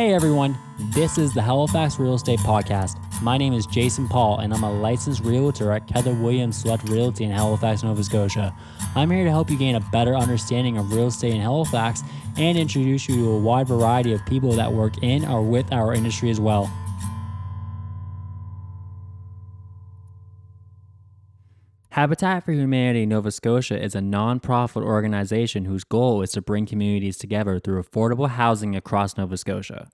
Hey everyone, this is the Halifax Real Estate Podcast. My name is Jason Paul and I'm a licensed realtor at Keller Williams Select Realty in Halifax, Nova Scotia. I'm here to help you gain a better understanding of real estate in Halifax and introduce you to a wide variety of people that work in or with our industry as well. Habitat for Humanity Nova Scotia is a non-profit organization whose goal is to bring communities together through affordable housing across Nova Scotia.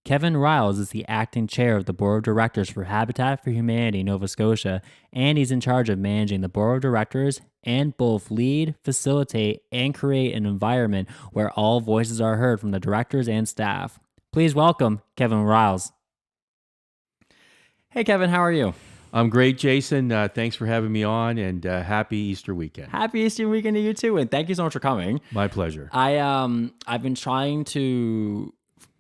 Kevin Riles is the acting chair of the Board of Directors for Habitat for Humanity Nova Scotia, and he's in charge of managing the Board of Directors and both lead, facilitate, and create an environment where all voices are heard from the directors and staff. Please welcome Kevin Riles. Hey Kevin, how are you? I'm great, Jason. Thanks for having me on, and happy Easter weekend. Happy Easter weekend to you too, and thank you so much for coming. My pleasure. I've been trying to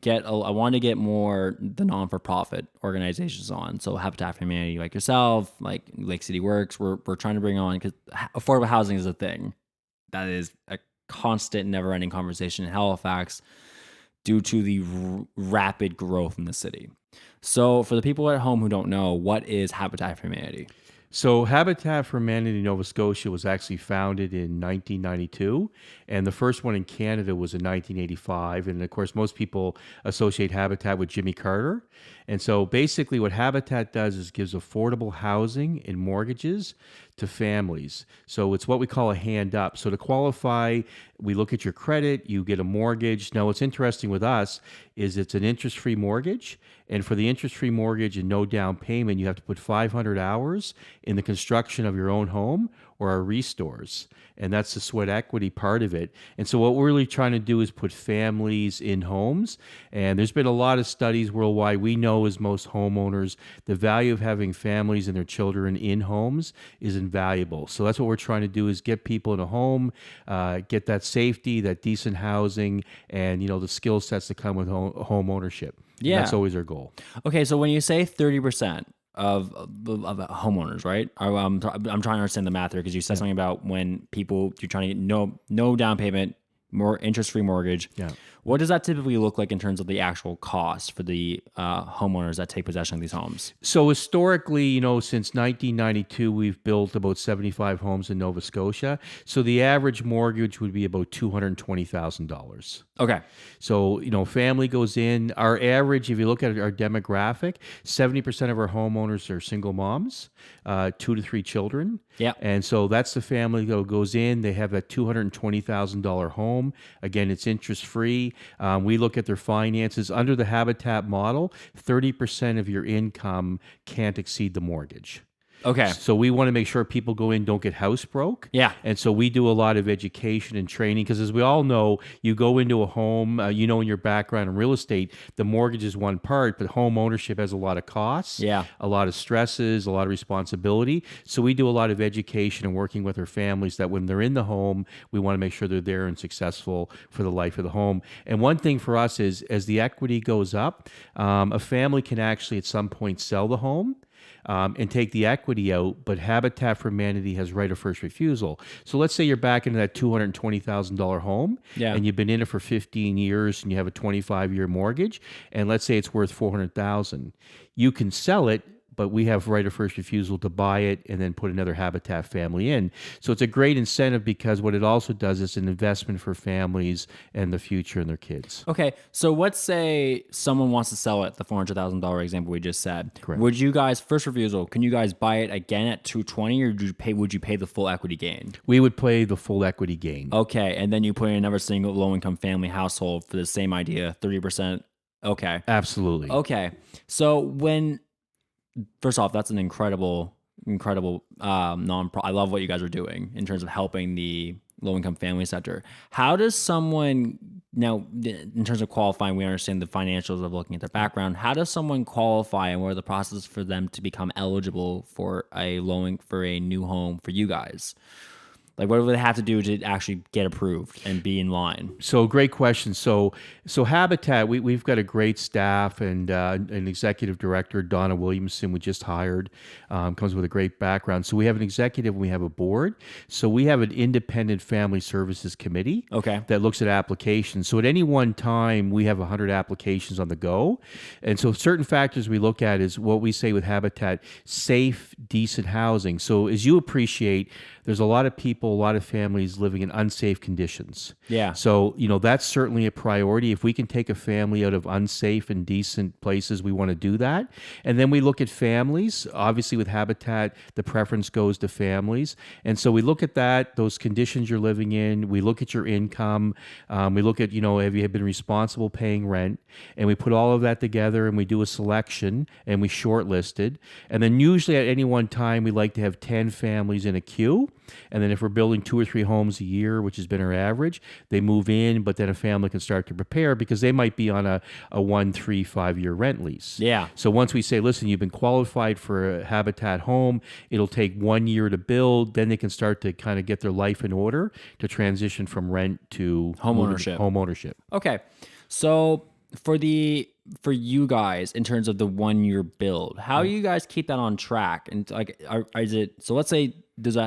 I want to get more the non-for-profit organizations on. So Habitat for Humanity, like yourself, like Lake City Works, we're trying to bring on, because affordable housing is a thing that is a constant, never-ending conversation in Halifax due to the rapid growth in the city. So for the people at home who don't know, what is Habitat for Humanity? So Habitat for Humanity Nova Scotia was actually founded in 1992, and the first one in Canada was in 1985. And of course, most people associate Habitat with Jimmy Carter. And so basically what Habitat does is gives affordable housing and mortgages to families. So it's what we call a hand up. So to qualify, we look at your credit, you get a mortgage. Now what's interesting with us is it's an interest-free mortgage. And for the interest-free mortgage and no down payment, you have to put 500 hours in the construction of your own home or our restores. And that's the sweat equity part of it. And so what we're really trying to do is put families in homes. And there's been a lot of studies worldwide. We know, as most homeowners, the value of having families and their children in homes is invaluable. So that's what we're trying to do, is get people in a home, get that safety, that decent housing, and the skill sets that come with home ownership. Yeah. That's always our goal. Okay, so when you say 30% of homeowners, right? I'm trying to understand the math here, because you said something about when you're trying to get no down payment, more interest-free mortgage. Yeah. What does that typically look like in terms of the actual cost for the homeowners that take possession of these homes? So historically, since 1992, we've built about 75 homes in Nova Scotia. So the average mortgage would be about $220,000. Okay. So, family goes in. Our average, if you look at our demographic, 70% of our homeowners are single moms, 2 to 3 children. Yeah. And so that's the family that goes in. They have that $220,000 home. Again, it's interest-free. We look at their finances. Under the Habitat model, 30% of your income can't exceed the mortgage. Okay. So we want to make sure people go in, don't get house broke. Yeah. And so we do a lot of education and training, because as we all know, you go into a home, in your background in real estate, the mortgage is one part, but home ownership has a lot of costs, Yeah. a lot of stresses, a lot of responsibility. So we do a lot of education and working with our families that when they're in the home, we want to make sure they're there and successful for the life of the home. And one thing for us is, as the equity goes up, a family can actually at some point sell the home and take the equity out, but Habitat for Humanity has right of first refusal. So let's say you're back into that $220,000 home, Yeah. and you've been in it for 15 years, and you have a 25-year mortgage, and let's say it's worth $400,000. You can sell it, but we have right of first refusal to buy it and then put another Habitat family in. So it's a great incentive, because what it also does is an investment for families and the future and their kids. Okay, so let's say someone wants to sell it, the $400,000 example we just said. Correct. Would you guys, first refusal, can you guys buy it again at $220, or would you pay the full equity gain? We would pay the full equity gain. Okay, and then you put in another single low-income family household for the same idea, 30%. Okay. Absolutely. Okay, so first off, that's an incredible I love what you guys are doing in terms of helping the low-income family sector. How does someone, now in terms of qualifying, we understand the financials of looking at their background. How does someone qualify, and what are the processes for them to become eligible for a new home for you guys? Like, what do they have to do to actually get approved and be in line? So great question. So Habitat, we've got a great staff and an executive director, Donna Williamson, we just hired, comes with a great background. So we have an executive and we have a board. So we have an independent family services committee Okay. that looks at applications. So at any one time, we have 100 applications on the go. And so certain factors we look at is what we say with Habitat, safe, decent housing. So as you appreciate, there's a lot of people, a lot of families living in unsafe conditions. Yeah. So, that's certainly a priority. If we can take a family out of unsafe and decent places, we want to do that. And then we look at families. Obviously, with Habitat, the preference goes to families. And so we look at that, those conditions you're living in. We look at your income. We look at, have you been responsible paying rent? And we put all of that together and we do a selection and we shortlist it. And then usually at any one time, we like to have 10 families in a queue. And then if we're building 2 or 3 homes a year, which has been our average, they move in, but then a family can start to prepare because they might be on a 1, 3, 5-year rent lease. Yeah. So once we say, listen, you've been qualified for a Habitat home, it'll take 1 year to build, then they can start to kind of get their life in order to transition from rent to Home ownership. Home ownership. Okay. So for you guys in terms of the 1-year build, how do you guys keep that on track? And like, is it, so let's say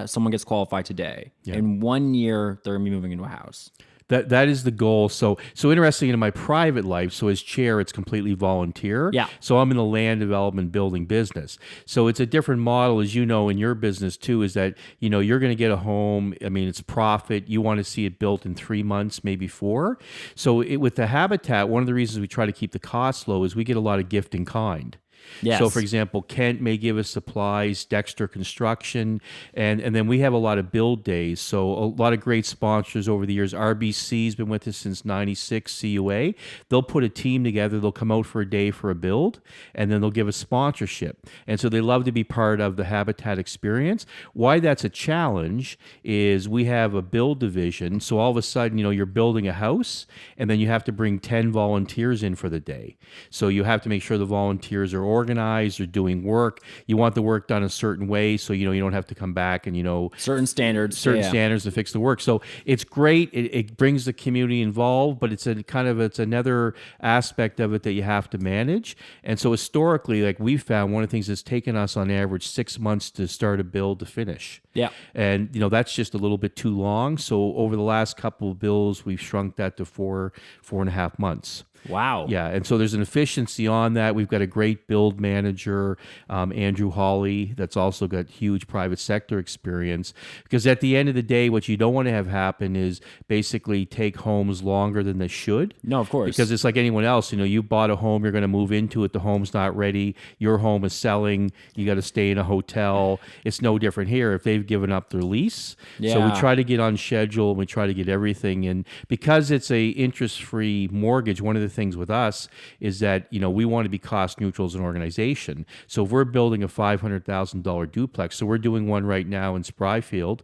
someone gets qualified today, in 1 year they're gonna be moving into a house. That is the goal. So interesting in my private life. So as chair, it's completely volunteer. Yeah. So I'm in the land development building business. So it's a different model, as you know, in your business too. Is that you're going to get a home. I mean, it's profit. You want to see it built in 3 months, maybe 4. So with the Habitat, one of the reasons we try to keep the costs low is we get a lot of gift in kind. Yes. So, for example, Kent may give us supplies, Dexter Construction, and then we have a lot of build days. So a lot of great sponsors over the years. RBC's been with us since '96, CUA. They'll put a team together. They'll come out for a day for a build, and then they'll give us sponsorship. And so they love to be part of the Habitat experience. Why that's a challenge is we have a build division. So all of a sudden, you're building a house, and then you have to bring 10 volunteers in for the day. So you have to make sure the volunteers are organized or doing work. You want the work done a certain way, so you don't have to come back and certain standards to fix the work. So it's great. It brings the community involved, but it's another aspect of it that you have to manage. And so historically, like we've found, one of the things that's taken us on average 6 months to start a build to finish. Yeah. And that's just a little bit too long. So over the last couple of builds, we've shrunk that to 4.5 months. Wow. Yeah, and so there's an efficiency on that. We've got a great build manager, Andrew Hawley, that's also got huge private sector experience. Because at the end of the day, what you don't want to have happen is basically take homes longer than they should. No, of course. Because it's like anyone else. You bought a home, you're going to move into it. The home's not ready. Your home is selling. You got to stay in a hotel. It's no different here if they've given up their lease. Yeah. So we try to get on schedule and we try to get everything. And because it's a interest-free mortgage, one of the things with us is that we want to be cost neutral as an organization. So if we're building a $500,000 duplex, so we're doing one right now in Spryfield,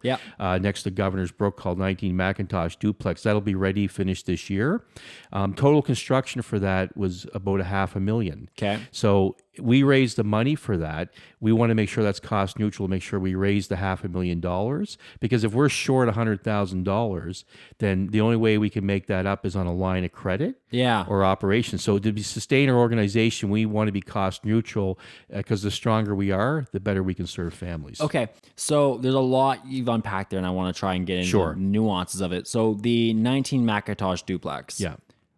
next to Governor's Brook, called 19 Macintosh Duplex. That'll be ready, finished this year. Total construction for that was about $500,000. Okay. So we raised the money for that. We want to make sure that's cost neutral, make sure we raise the $500,000, because if we're short $100,000, then the only way we can make that up is on a line of credit or operation. So to sustain our organization, we want to be cost neutral, because the stronger we are, the better we can serve families. Okay. So there's a lot you've unpacked there, and I want to try and get into nuances of it. So the 19 Macintosh duplex. Yeah.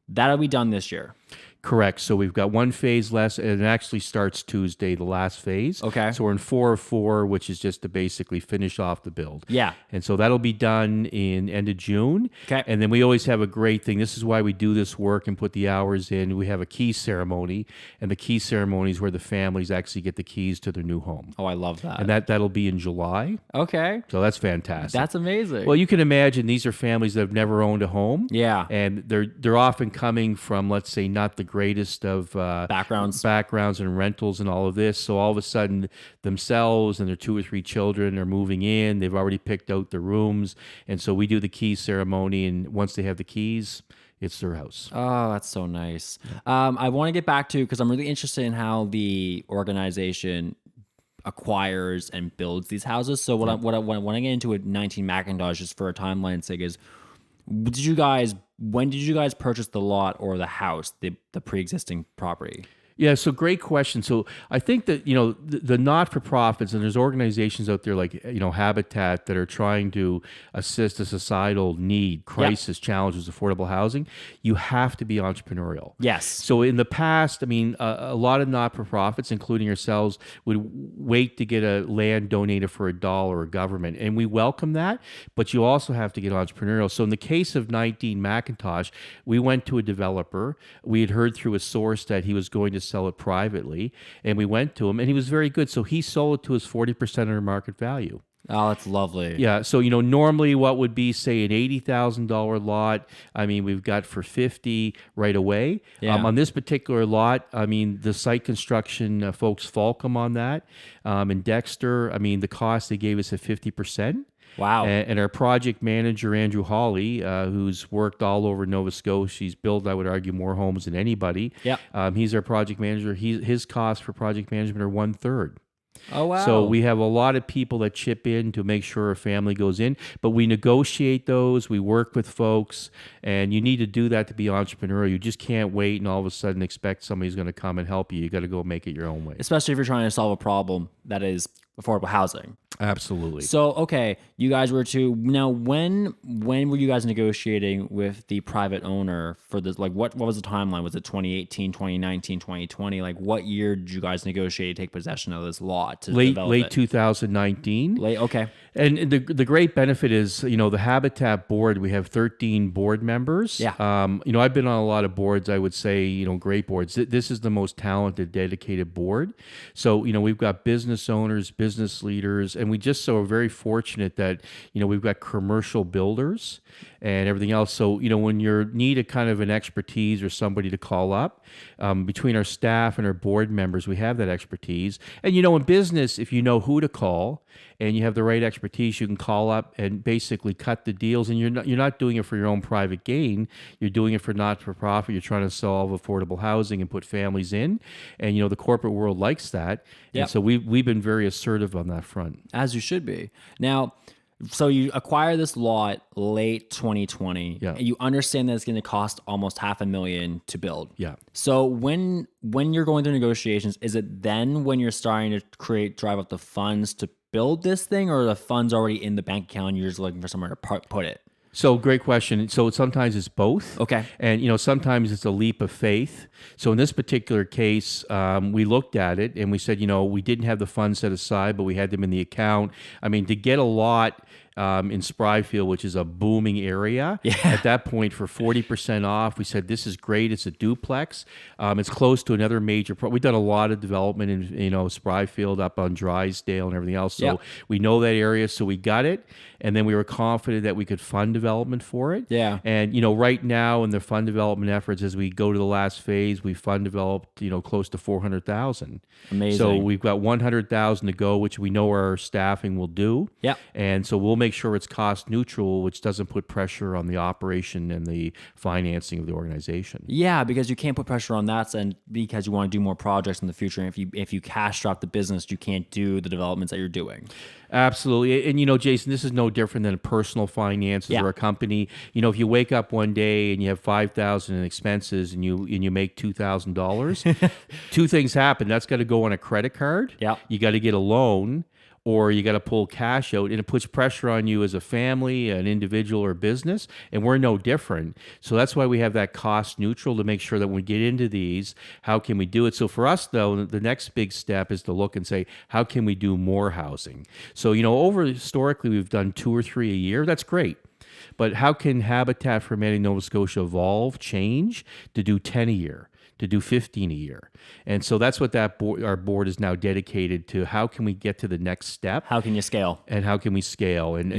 That'll be done this year. Correct. So we've got one phase less, and it actually starts Tuesday, the last phase. Okay. So we're in 4 of 4, which is just to basically finish off the build. Yeah. And so that'll be done in end of June. Okay. And then we always have a great thing. This is why we do this work and put the hours in. We have a key ceremony, and the key ceremony is where the families actually get the keys to their new home. Oh, I love that. And that'll be in July. Okay. So that's fantastic. That's amazing. Well, you can imagine these are families that have never owned a home. Yeah. And they're often coming from, let's say, not the greatest of backgrounds and rentals and all of this. So all of a sudden, themselves and their 2 or 3 children are moving in. They've already picked out the rooms. And so we do the key ceremony. And once they have the keys, it's their house. Oh, that's so nice. I want to get back to, because I'm really interested in how the organization acquires and builds these houses. So when I get into it, 19 Macintosh, just for a timeline sake, is when did you guys purchase the lot or the house, the pre-existing property? Yeah, so great question. So I think that, the not-for-profits, and there's organizations out there like, Habitat, that are trying to assist a societal need, crisis, challenges, affordable housing. You have to be entrepreneurial. Yes. So in the past, I mean, a lot of not-for-profits, including yourselves, would wait to get a land donated for $1 or government, and we welcome that, but you also have to get entrepreneurial. So in the case of 19 Macintosh, we went to a developer. We had heard through a source that he was going to sell it privately, and we went to him, and he was very good. So he sold it to us 40% under market value. Oh, that's lovely. Yeah. So, normally what would be, say, an $80,000 lot, I mean, we've got for 50 right away. Yeah. On this particular lot, I mean, the site construction folks, Falcom on that, and Dexter, I mean, the cost they gave us at 50%. Wow. And our project manager, Andrew Hawley, who's worked all over Nova Scotia, he's built, I would argue, more homes than anybody. Yep. He's our project manager. His costs for project management are 1/3. Oh, wow. So we have a lot of people that chip in to make sure a family goes in, but we negotiate those. We work with folks, and you need to do that to be entrepreneurial. You just can't wait and all of a sudden expect somebody's going to come and help you. You got to go make it your own way. Especially if you're trying to solve a problem that is affordable housing. Absolutely. So, okay, you guys were to now. When were you guys negotiating with the private owner for this? Like, what was the timeline? Was it 2018, 2019, 2020? Like, what year did you guys negotiate to take possession of this lot to develop late it? 2019. Okay. And the great benefit is, the Habitat board, we have 13 board members. Yeah. I've been on a lot of boards, I would say, great boards. This is the most talented, dedicated board. So, we've got business owners, business leaders, and we just so are very fortunate that, we've got commercial builders and everything else. So, when you need a kind of an expertise or somebody to call up, between our staff and our board members, we have that expertise. And, in business, if you know who to call and you have the right expertise, you can call up and basically cut the deals. And you're not doing it for your own private gain. You're doing it for not-for-profit. You're trying to solve affordable housing and put families in. And, the corporate world likes that. Yep. And so we've been very assertive on that front. As you should be. Now, so you acquire this lot late 2020. Yeah. And you understand that it's going to cost almost $500,000 to build. Yeah. So when you're going through negotiations, is it then when you're starting to drive up the funds to build this thing, or are the funds already in the bank account and you're just looking for somewhere to put it? So great question. So sometimes it's both. Okay. And, sometimes it's a leap of faith. So in this particular case, we looked at it and we said, we didn't have the funds set aside, but we had them in the account. I mean, to get a lot in Spryfield, which is a booming area, at that point for 40% off, we said, this is great. It's a duplex. It's close to another major. We've done a lot of development in, Spryfield up on Drysdale and everything else. So we know that area. So we got it. And then we were confident that we could fund development for it. Yeah. And, right now in the fund development efforts, as we go to the last phase, we fund developed, close to $400,000. Amazing. So we've got $100,000 to go, which we know our staffing will do. Yep. And so we'll make sure it's cost neutral, which doesn't put pressure on the operation and the financing of the organization. Yeah, because you can't put pressure on that end because you want to do more projects in the future. And if you cash drop the business, you can't do the developments that you're doing. Absolutely. And, Jason, this is no different than personal finances or a company. If you wake up one day and you have $5,000 in expenses and you make $2,000, two things happen. That's got to go on a credit card. Yeah. You got to get a loan, or you got to pull cash out, and it puts pressure on you as a family, an individual, or business, and we're no different. So that's why we have that cost neutral to make sure that when we get into these, how can we do it? So for us, though, the next big step is to look and say, how can we do more housing? So, over historically, we've done 2 or 3 a year. That's great. But how can Habitat for Humanity Nova Scotia evolve, change to do 10 a year? To do 15 a year. And so that's what our board is now dedicated to. How can we get to the next step? How can you scale? And how can we scale? And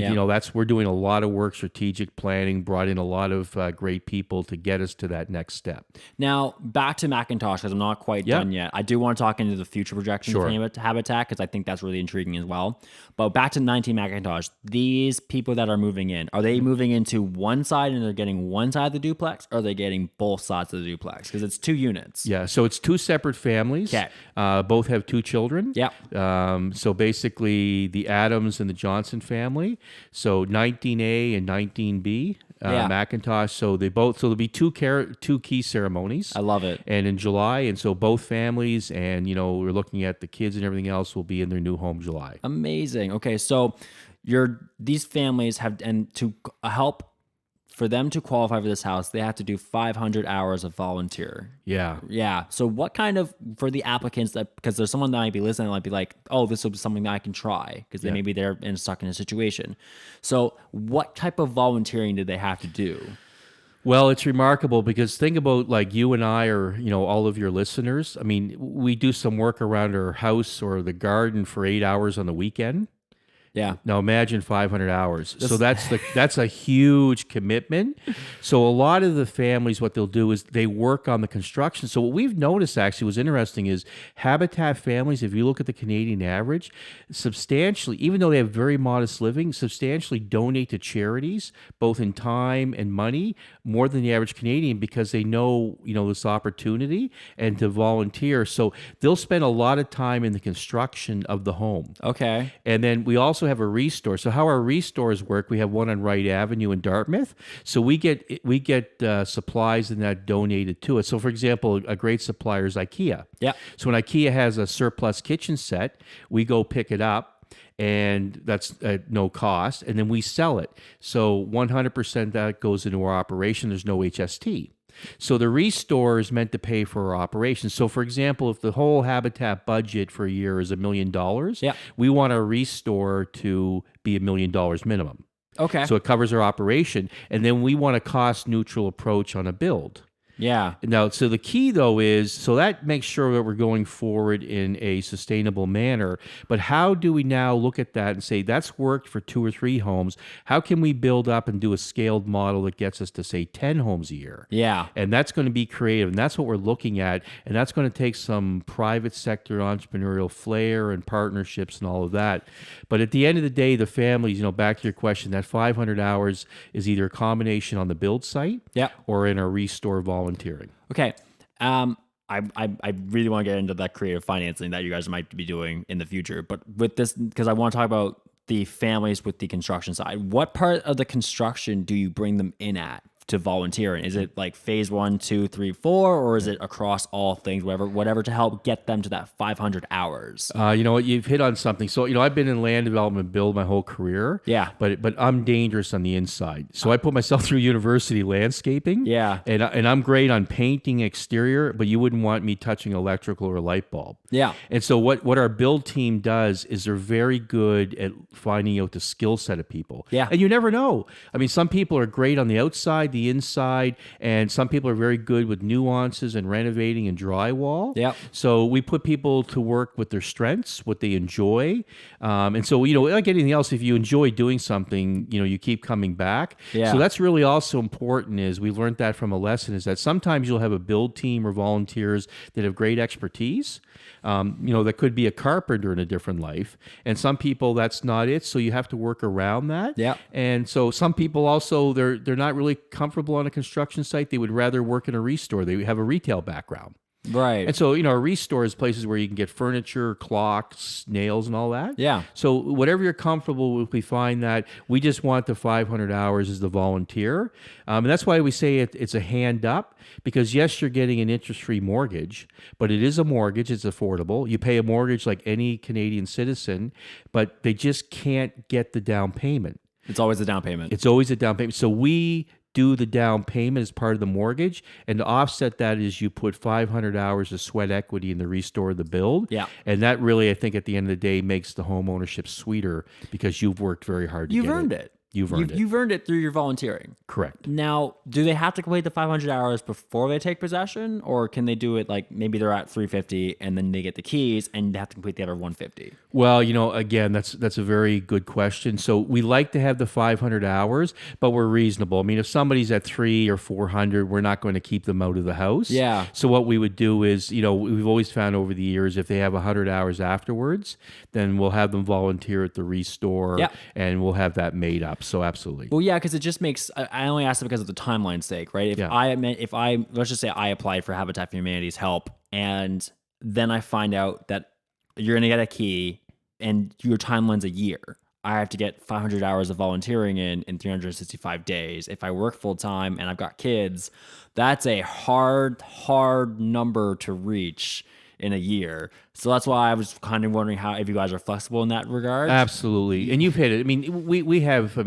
we're doing a lot of work, strategic planning, brought in a lot of great people to get us to that next step. Now, back to Macintosh, because I'm not quite done yet. I do want to talk into the future projections of Habitat, because I think that's really intriguing as well. But back to 19 Macintosh, these people that are moving in, are they moving into one side and they're getting one side of the duplex, or are they getting both sides of the duplex? Because it's 2 units. Yeah, so it's two separate families. Okay. Both have two children. Yeah. So basically, the Adams and the Johnson family. So 19A and 19B, Yeah. Macintosh. So there'll be two key ceremonies. I love it. And in July, and so both families, and we're looking at the kids and everything else will be in their new home July. Amazing. Okay, so these families have, and to help for them to qualify for this house, they have to do 500 hours of volunteer. Yeah. Yeah. So what kind of, for the applicants, that, because there's someone that might be listening that might be like, oh, this will be something that I can try, because maybe they're stuck in a situation. So what type of volunteering do they have to do? Well, it's remarkable because think about like you and I, or all of your listeners. I mean, we do some work around our house or the garden for 8 hours on the weekend. Yeah. Now imagine 500 hours. So that's a huge commitment. So a lot of the families, what they'll do is they work on the construction. So what we've noticed actually was interesting is Habitat families, if you look at the Canadian average, substantially, even though they have very modest living, substantially donate to charities, both in time and money, more than the average Canadian, because they know, this opportunity and to volunteer. So they'll spend a lot of time in the construction of the home. Okay. And then we also have a restore. So how our restores work, we have one on Wright Avenue in Dartmouth. So we get supplies and that donated to it. So for example, a great supplier is IKEA. Yeah. So when IKEA has a surplus kitchen set, we go pick it up, and that's at no cost, and then we sell it. So 100% that goes into our operation. There's no HST. So the restore is meant to pay for our operations. So for example, if the whole Habitat budget for a year is $1 million, we want our restore to be $1 million minimum. Okay. So it covers our operation, and then we want a cost neutral approach on a build. Yeah. Now, so the key though is, so that makes sure that we're going forward in a sustainable manner. But how do we now look at that and say that's worked for 2 or 3 homes? How can we build up and do a scaled model that gets us to say 10 homes a year? Yeah. And that's going to be creative, and that's what we're looking at. And that's going to take some private sector entrepreneurial flair and partnerships and all of that. But at the end of the day, the families, back to your question, that 500 hours is either a combination on the build site or in a restore volunteering. Okay. I really want to get into that creative financing that you guys might be doing in the future. But with this, because I want to talk about the families with the construction side, what part of the construction do you bring them in at to volunteer in? Is it like phase 1, 2, 3, 4, or is it across all things, whatever to help get them to that 500 hours? You know what, you've hit on something. So, I've been in land development build my whole career. Yeah. But I'm dangerous on the inside. So I put myself through university landscaping. Yeah. And I'm great on painting exterior, but you wouldn't want me touching electrical or a light bulb. Yeah. And so what our build team does is they're very good at finding out the skill set of people. Yeah. And you never know. I mean, some people are great on the outside, the inside, and some people are very good with nuances and renovating and drywall. Yeah. So we put people to work with their strengths, what they enjoy. And so, like anything else, if you enjoy doing something, you keep coming back. Yeah. So that's really also important, is we learned that from a lesson, is that sometimes you'll have a build team or volunteers that have great expertise. That could be a carpenter in a different life. And some people, that's not it. So you have to work around that. Yeah. And so some people also, they're not really comfortable on a construction site. They would rather work in a restore. They have a retail background. Right. And so, a restore is places where you can get furniture, clocks, nails, and all that. Yeah. So whatever you're comfortable with, we find that we just want the 500 hours as the volunteer. And that's why we say it's a hand up, because yes, you're getting an interest-free mortgage, but it is a mortgage. It's affordable. You pay a mortgage like any Canadian citizen, but they just can't get the down payment. It's always a down payment. It's always a down payment. So we do the down payment as part of the mortgage, and to offset that is you put 500 hours of sweat equity in the restore of the build. Yeah. And that really, I think, at the end of the day, makes the home ownership sweeter, because you've worked very hard to get it. You've earned it. You've earned it. You've earned it through your volunteering. Correct. Now, do they have to complete the 500 hours before they take possession, or can they do it like maybe they're at 350 and then they get the keys and they have to complete the other 150? Well, again, that's a very good question. So we like to have the 500 hours, but we're reasonable. I mean, if somebody's at 300 or 400, we're not going to keep them out of the house. Yeah. So what we would do is, we've always found over the years, if they have 100 hours afterwards, then we'll have them volunteer at the restore, and we'll have that made up. So absolutely. Well, yeah, because it just makes. I only asked it because of the timeline's sake, right? Yeah. If I let's just say I applied for Habitat for Humanity's help, and then I find out that you're gonna get a key, and your timeline's a year. I have to get 500 hours of volunteering in 365 days. If I work full time and I've got kids, that's a hard number to reach in a year. So that's why I was kind of wondering if you guys are flexible in that regard. Absolutely. And you've hit it. I mean, we have,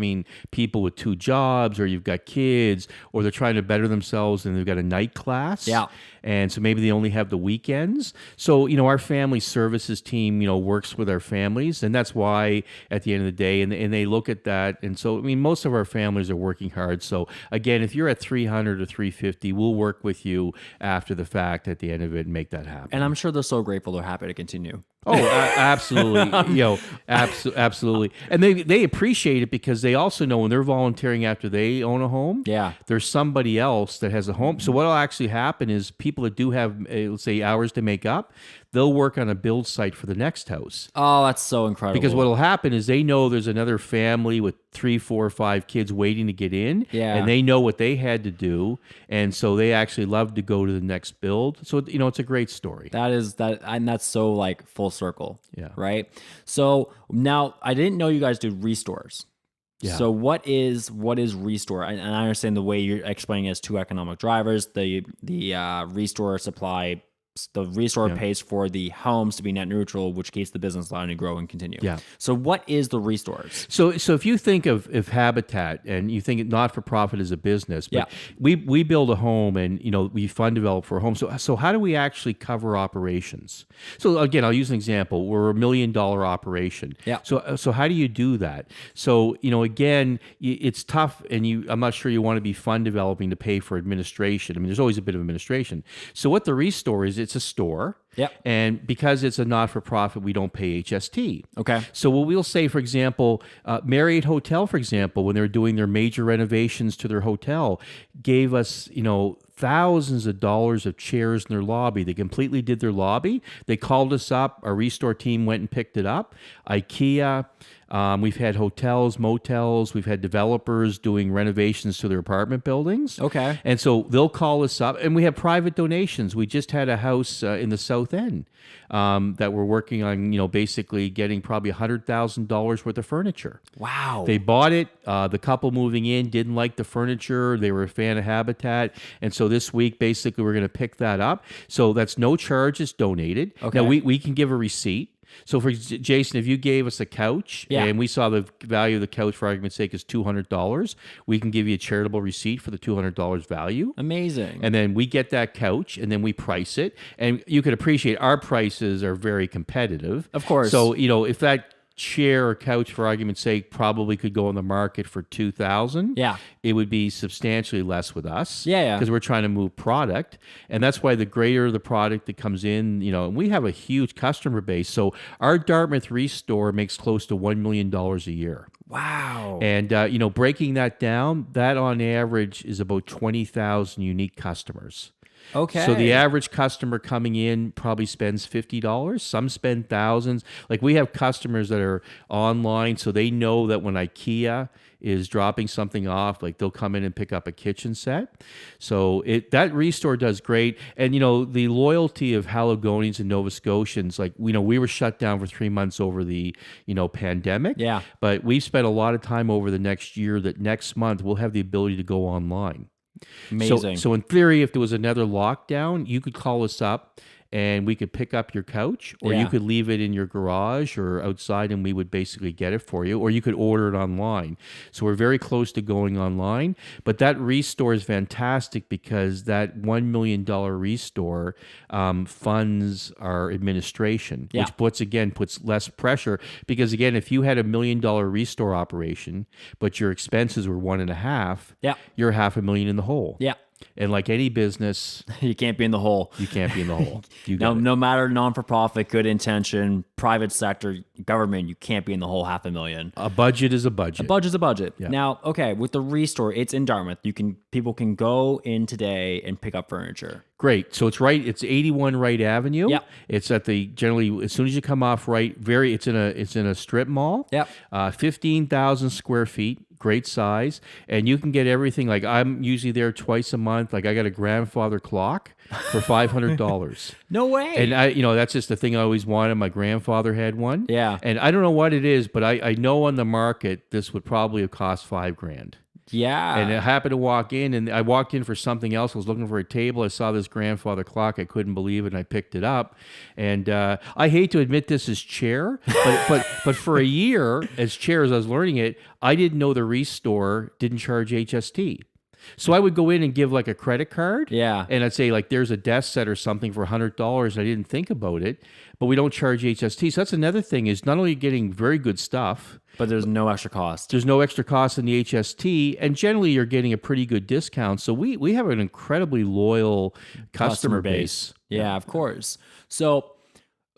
people with 2 jobs, or you've got kids, or they're trying to better themselves and they've got a night class. Yeah. And so maybe they only have the weekends. So, our family services team, works with our families. And that's why at the end of the day, and they look at that. And so, most of our families are working hard. So again, if you're at 300 or 350, we'll work with you after the fact at the end of it and make that happen. And I'm sure they're so grateful. They're happy to continue. Oh, absolutely. Absolutely. And they appreciate it because they also know when they're volunteering after they own a home, Yeah. there's somebody else that has a home. So what will actually happen is people that do have, let's say, hours to make up, they'll work on a build site for the next house. Oh, that's so incredible. Because what will happen is they know there's another family with 3, 4, 5 kids waiting to get in. Yeah. And they know what they had to do. And so they actually love to go to the next build. So, it's a great story. And that's so like full circle. Yeah. Right. So now I didn't know you guys do restores. Yeah. So what is restore? And I understand the way you're explaining it as 2 economic drivers. The restore supply. The restore pays for the homes to be net neutral, which keeps the business line to grow and continue. Yeah. So what is the restores? So if you think of Habitat and you think not for profit as a business, but Yeah. we build a home and we fund develop for a home. So how do we actually cover operations? So again, I'll use an example. We're $1 million operation. Yeah. So how do you do that? So again, it's tough, and I'm not sure you want to be fund developing to pay for administration. I mean, there's always a bit of administration. So what the restore is, it's a store. Yep. And because it's a not-for-profit, we don't pay HST. Okay. So what we'll say, for example, Marriott Hotel, for example, when they were doing their major renovations to their hotel, gave us, thousands of dollars of chairs in their lobby. They completely did their lobby. They called us up. Our restore team went and picked it up. IKEA. We've had hotels, motels. We've had developers doing renovations to their apartment buildings. Okay. And so they'll call us up, and we have private donations. We just had a house in the South End that we're working on, basically getting probably $100,000 worth of furniture. Wow. They bought it. The couple moving in didn't like the furniture. They were a fan of Habitat. And so this week, basically, we're going to pick that up. So that's no charge. It's donated. Okay. Now, we can give a receipt. So for Jason, if you gave us a couch and we saw the value of the couch, for argument's sake, is $200, we can give you a charitable receipt for the $200 value. Amazing. And then we get that couch and then we price it. And you can appreciate our prices are very competitive. Of course. So, if that chair or couch, for argument's sake, probably could go on the market for $2,000. Yeah. It would be substantially less with us. Yeah. Because we're trying to move product. And that's why the greater the product that comes in, and we have a huge customer base. So our Dartmouth Restore makes close to $1 million a year. Wow. And, breaking that down, that on average is about 20,000 unique customers. Okay. So the average customer coming in probably spends $50. Some spend thousands. Like we have customers that are online, so they know that when IKEA is dropping something off, like they'll come in and pick up a kitchen set. So that restore does great. And the loyalty of Haligonians and Nova Scotians, like we were shut down for 3 months over the pandemic. Yeah. But we've spent a lot of time over the next year that next month we'll have the ability to go online. Amazing. So in theory, if there was another lockdown, you could call us up and we could pick up your couch, or you could leave it in your garage or outside and we would basically get it for you, or you could order it online. So we're very close to going online, but that restore is fantastic because that $1 million restore funds our administration, which puts less pressure because again, if you had $1 million restore operation, but your expenses were 1.5, you're $500,000 in the hole. Yeah. And like any business, you can't be in the hole. You can't be in the hole. No matter non-for-profit, good intention, private sector, government, you can't be in the hole $500,000. A budget is a budget. A budget's a budget. Yeah. Now, okay, with the restore, it's in Dartmouth. People can go in today and pick up furniture. Great. So it's 81 Wright Avenue. Yep. It's at generally as soon as you come off Wright, it's in a strip mall. Yep. 15,000 square feet. great size, and you can get everything. Like I'm usually there twice a month. Like I got a grandfather clock for $500. No And way. that's just the thing I always wanted. My grandfather had one, Yeah. and I don't know what it is, but I know on the market this would probably have cost $5,000. And I Yeah. happened to walk in, and I walked in for something else. I was looking for a table. I saw this grandfather clock. I couldn't believe it, and I picked it up. And I hate to admit this as chair, but for a year as chair, as I was learning it, I didn't know the Restore didn't charge HST. So I would go in and give like a credit card, Yeah. and I'd say like there's a desk set or something for $100. I didn't think about it, but we don't charge HST. So that's another thing is not only getting very good stuff, But there's no extra cost. there's no extra cost in the HST, and generally you're getting a pretty good discount. So we have an incredibly loyal customer base. Yeah, of course. So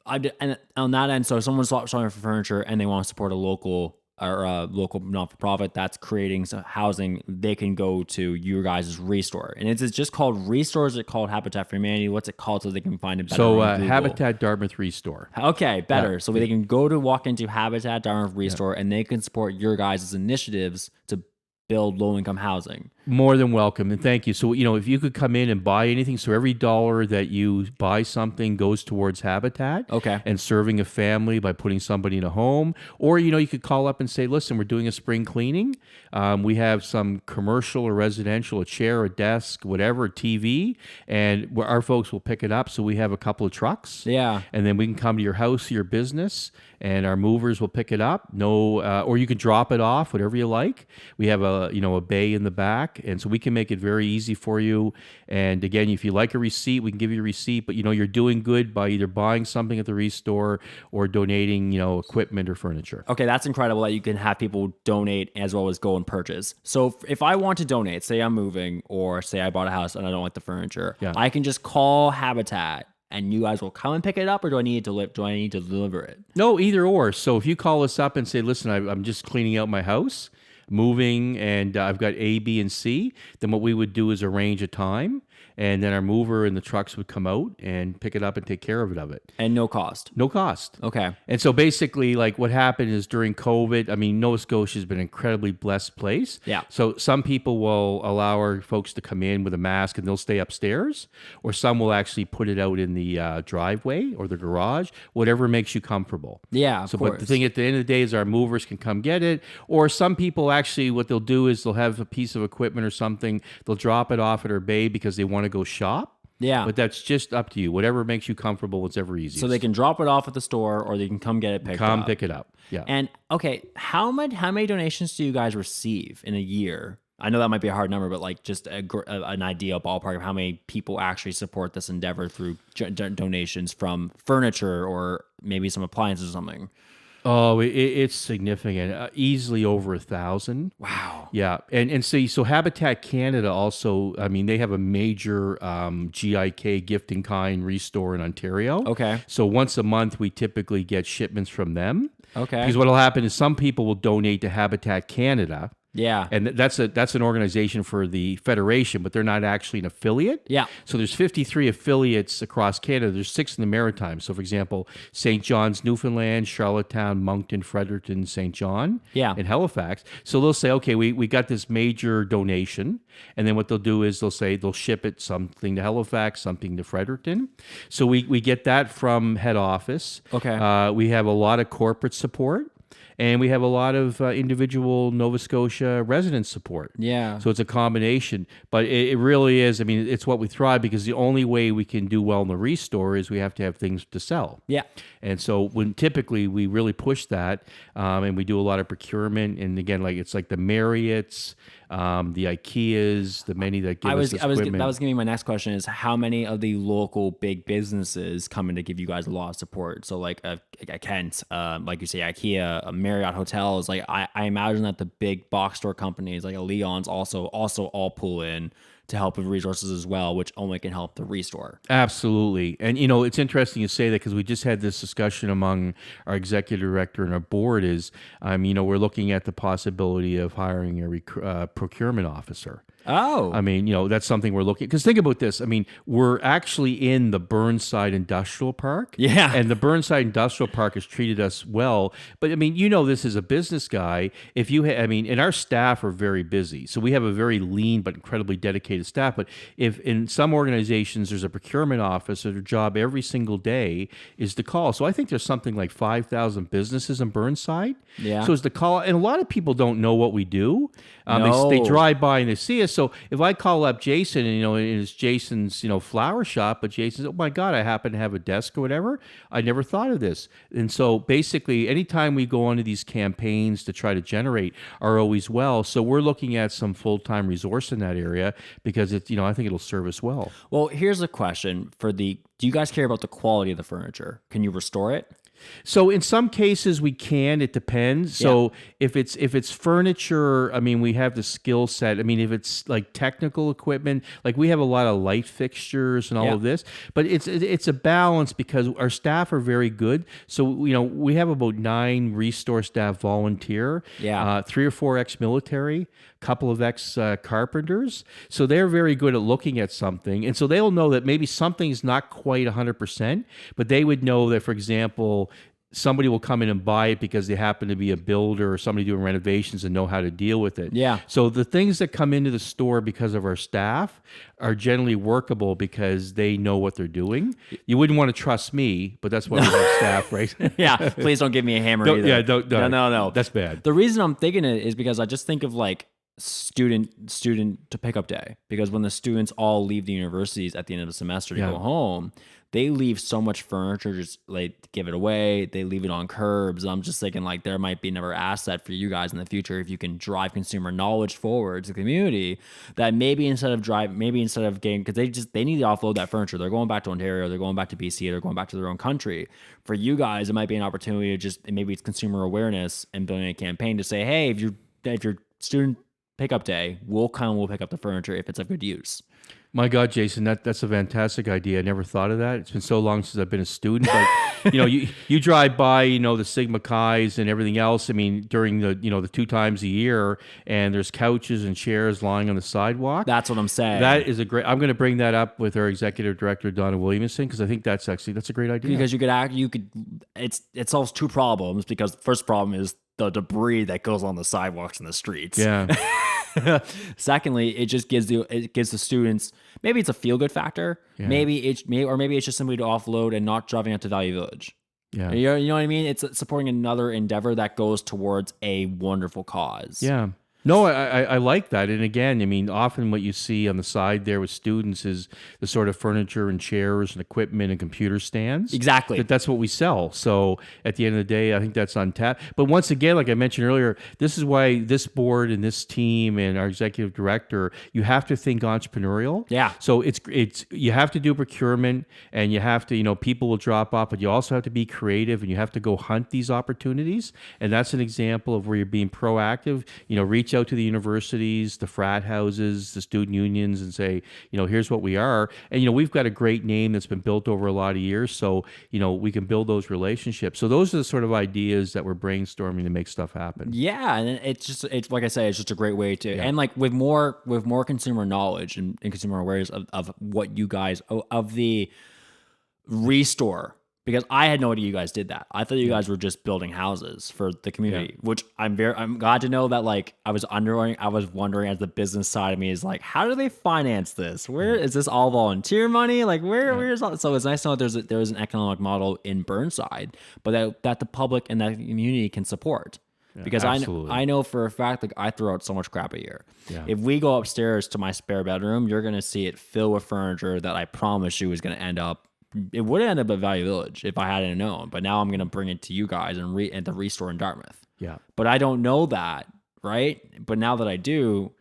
and on that end, so if someone's shopping for furniture and they want to support a local or a local not-for-profit that's creating some housing, they can go to your guys' Restore. And it's just called Restore? Is it called Habitat for Humanity? What's it called so they can find it better So on Google? Habitat Dartmouth Restore. Okay, better. So they can walk into Habitat Dartmouth Restore and they can support your guys' initiatives to build low-income housing. More than welcome, and thank you. So, if you could come in and buy anything, so every dollar that you buy something goes towards Habitat. Okay. And serving a family by putting somebody in a home. Or, you could call up and say, listen, we're doing a spring cleaning. We have some commercial or residential, a chair, a desk, whatever, a TV, and our folks will pick it up. So we have a couple of trucks. Yeah. And then we can come to your house, your business, and our movers will pick it up. Or you can drop it off, whatever you like. We have a bay in the back, and so we can make it very easy for you. And again, if you like a receipt, we can give you a receipt. But you're doing good by either buying something at the Restore or donating, equipment or furniture. Okay, that's incredible that you can have people donate as well as go and purchase. So if I want to donate, say I'm moving or say I bought a house and I don't like the furniture, Yeah. I can just call Habitat and you guys will come and pick it up, or do I need to deliver it? No, either or. So if you call us up and say, listen, I'm just cleaning out my house, moving, and I've got A, B, and C, then what we would do is arrange a time, and then our mover and the trucks would come out and pick it up and take care of it. And no cost. No cost. Okay. And so basically, like what happened is during COVID, I mean, Nova Scotia has been an incredibly blessed place. Yeah. So some people will allow our folks to come in with a mask and they'll stay upstairs, or some will actually put it out in the driveway or the garage, whatever makes you comfortable. Yeah, of course. But the thing at the end of the day is our movers can come get it, or some people actually, what they'll do is they'll have a piece of equipment or something, they'll drop it off at our bay because they want to go shop. Yeah. But that's just up to you. Whatever makes you comfortable, whatever easiest. So they can drop it off at the store or they can come get it picked up. Come pick it up. Yeah. And okay, how many donations do you guys receive in a year? I know that might be a hard number, but like just an idea, ballpark of how many people actually support this endeavor through donations from furniture or maybe some appliances or something. Oh, it's significant. Easily over 1,000. Wow. Yeah, and so Habitat Canada also, I mean, they have a major GIK gift in kind Restore in Ontario. Okay. So once a month, we typically get shipments from them. Okay. Because what will happen is some people will donate to Habitat Canada. Yeah. And that's an organization for the federation, but they're not actually an affiliate. Yeah. So there's 53 affiliates across Canada. There's 6 in the Maritimes. So for example, St. John's, Newfoundland, Charlottetown, Moncton, Fredericton, St. John, Yeah. and Halifax. So they'll say, okay, we got this major donation, and then what they'll do is they'll ship it something to Halifax, something to Fredericton. So we get that from head office. Okay. We have a lot of corporate support. And we have a lot of individual Nova Scotia resident support. Yeah. So it's a combination. But it really is, I mean, it's what we thrive, because the only way we can do well in the Restore is we have to have things to sell. Yeah. And so when typically we really push that, and we do a lot of procurement. And again, it's like the Marriotts, the IKEAs, the many that give us this equipment. That was going to be my next question: is how many of the local big businesses come in to give you guys a lot of support? So like a Kent, like you say, IKEA, a Marriott hotels. Like I imagine that the big box store companies like a Leon's also all pull in to help with resources as well, which only can help the Restore. Absolutely. And, it's interesting you say that, because we just had this discussion among our executive director and our board is, we're looking at the possibility of hiring a procurement officer. Oh, I mean, that's something we're looking, because think about this. I mean, we're actually in the Burnside Industrial Park, yeah. and the Burnside Industrial Park has treated us well. But I mean, this as a business guy, if you, I mean, and our staff are very busy, so we have a very lean but incredibly dedicated staff. But if in some organizations there's a procurement office, their job every single day is to call. So I think there's something like 5,000 businesses in Burnside. Yeah. So it's the call, and a lot of people don't know what we do. They No. drive by and they see us. So if I call up Jason, and it's Jason's flower shop, but Jason's, oh my God, I happen to have a desk or whatever. I never thought of this. And so basically, anytime we go onto these campaigns to try to generate are always well. So we're looking at some full-time resource in that area, because it's I think it'll serve us well. Well, here's a question for do you guys care about the quality of the furniture? Can you restore it? So in some cases we can. It depends. So if it's furniture, I mean, we have the skill set. I mean, if it's like technical equipment, like we have a lot of light fixtures and all of this, but it's a balance, because our staff are very good. So we have about 9 restore staff volunteer. Yeah. 3 or 4 ex-military, couple of ex-carpenters. So they're very good at looking at something, and so they'll know that maybe something's not quite 100%, but they would know that, for example, somebody will come in and buy it because they happen to be a builder or somebody doing renovations and know how to deal with it. Yeah. So the things that come into the store because of our staff are generally workable because they know what they're doing. You wouldn't want to trust me, but that's why we have staff, right? Yeah. Please don't give me a hammer either. Yeah, No. That's bad. The reason I'm thinking it is because I just think of like student to pick up day, because when the students all leave the universities at the end of the semester to go home, they leave so much furniture, just like give it away. They leave it on curbs. I'm just thinking like there might be another asset for you guys in the future if you can drive consumer knowledge forward to the community. That maybe instead of getting, because they need to offload that furniture. They're going back to Ontario. They're going back to BC. They're going back to their own country. For you guys, it might be an opportunity to just, maybe it's consumer awareness and building a campaign to say, hey, if your student pickup day, we'll pick up the furniture if it's of good use. My God, Jason, that's a fantastic idea. I never thought of that. It's been so long since I've been a student, but you drive by, the Sigma Chi's and everything else. I mean, during the 2 times a year, and there's couches and chairs lying on the sidewalk. That's what I'm saying. That is I'm going to bring that up with our executive director, Donna Williamson, because I think that's a great idea. Because it solves 2 problems. Because the first problem is the debris that goes on the sidewalks and the streets. Yeah. Secondly, it gives the students, maybe it's a feel good factor. Yeah. Maybe it's just simply to offload and not driving out to Value Village. Yeah. You know what I mean? It's supporting another endeavor that goes towards a wonderful cause. Yeah. No, I like that. And again, I mean, often what you see on the side there with students is the sort of furniture and chairs and equipment and computer stands. Exactly. That's what we sell. So at the end of the day, I think that's on tap. But once again, like I mentioned earlier, this is why this board and this team and our executive director, you have to think entrepreneurial. Yeah. So it's you have to do procurement, and you have to, people will drop off, but you also have to be creative, and you have to go hunt these opportunities. And that's an example of where you're being proactive, reach out to the universities, the frat houses, the student unions, and say, here's what we are. And, we've got a great name that's been built over a lot of years. So, we can build those relationships. So those are the sort of ideas that we're brainstorming to make stuff happen. Yeah. And it's like I say, it's just a great way to, and like with more consumer knowledge and consumer awareness of what you guys, of the restore. Because I had no idea you guys did that. I thought you guys were just building houses for the community, which I'm glad to know that. Like I was wondering as the business side of me is like, how do they finance this? Where is this all volunteer money? Like where is all? So it's nice to know there's an economic model in Burnside, but that the public and that community can support. Because I know for a fact, like I throw out so much crap a year. Yeah. If we go upstairs to my spare bedroom, you're gonna see it filled with furniture that I promise you is gonna end up. It would end up at Value Village if I hadn't known, but now I'm going to bring it to you guys and the restore in Dartmouth. Yeah. But I don't know that, right? But now that I do,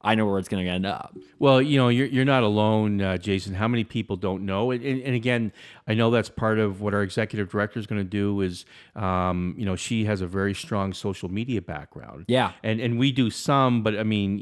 I know where it's going to end up. Well, you're not alone, Jason. How many people don't know? And again, I know that's part of what our executive director is going to do is, she has a very strong social media background. Yeah. And we do some, but I mean,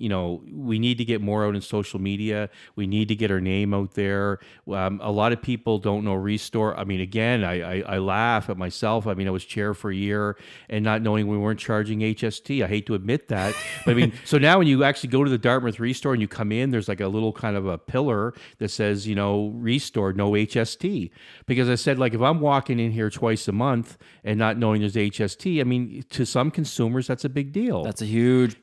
we need to get more out in social media. We need to get our name out there. A lot of people don't know Restore. I mean, again, I laugh at myself. I mean, I was chair for a year and not knowing we weren't charging HST. I hate to admit that. But I mean, so now when you actually go to the Dartmouth Restore and you come in, there's like a little kind of a pillar that says, Restore, no HST. Because I said, like, if I'm walking in here twice a month and not knowing there's HST, I mean, to some consumers, that's a big deal. That's a huge,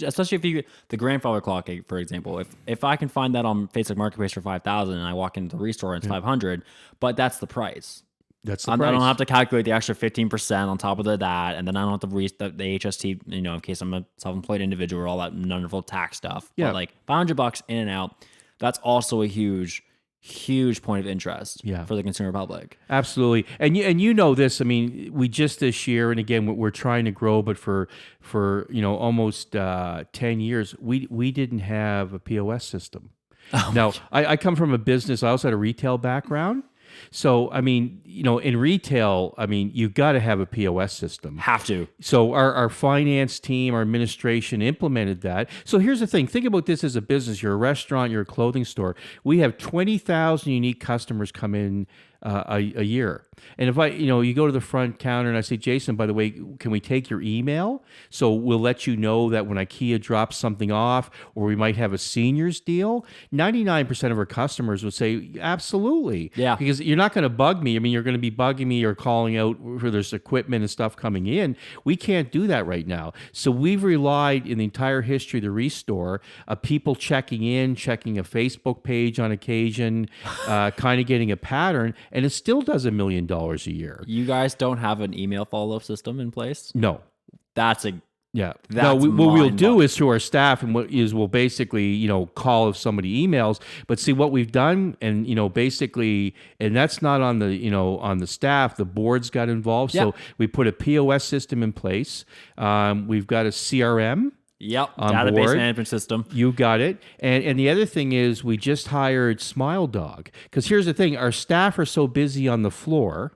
especially if you, the grandfather clock, for example, if I can find that on Facebook Marketplace for 5,000 and I walk into the Restore and it's 500, but that's the price. That's the price. I don't have to calculate the extra 15% on top of that, and then I don't have to the HST, in case I'm a self-employed individual, all that wonderful tax stuff. Yeah. But like $500 in and out, that's also a huge point of interest for the consumer public. Absolutely. And you know this, I mean, we just this year, and again, we're trying to grow, but for almost 10 years, we didn't have a POS system. Now, I come from a business, I also had a retail background. So, I mean, in retail, I mean, you've got to have a POS system. Have to. So our finance team, our administration implemented that. So here's the thing. Think about this as a business. You're a restaurant, you're a clothing store. We have 20,000 unique customers come in a year. And if you go to the front counter and I say, Jason, by the way, can we take your email? So we'll let you know that when IKEA drops something off, or we might have a seniors deal. 99% of our customers would say, absolutely. Yeah. Because you're not going to bug me. I mean, you're going to be bugging me or calling out for there's equipment and stuff coming in. We can't do that right now. So we've relied in the entire history of the Restore of people checking in, checking a Facebook page on occasion, kind of getting a pattern. And it still does $1 million a year. You guys don't have an email follow-up system in place? No. That's a... Yeah. That's what we'll do is through our staff, and we'll basically, call if somebody emails. But see what we've done, and basically, and that's not on the on the staff. The board's got involved, so we put a POS system in place. We've got a CRM. Yep, database management system. You got it. And the other thing is we just hired Smile Dog. Because here's the thing, our staff are so busy on the floor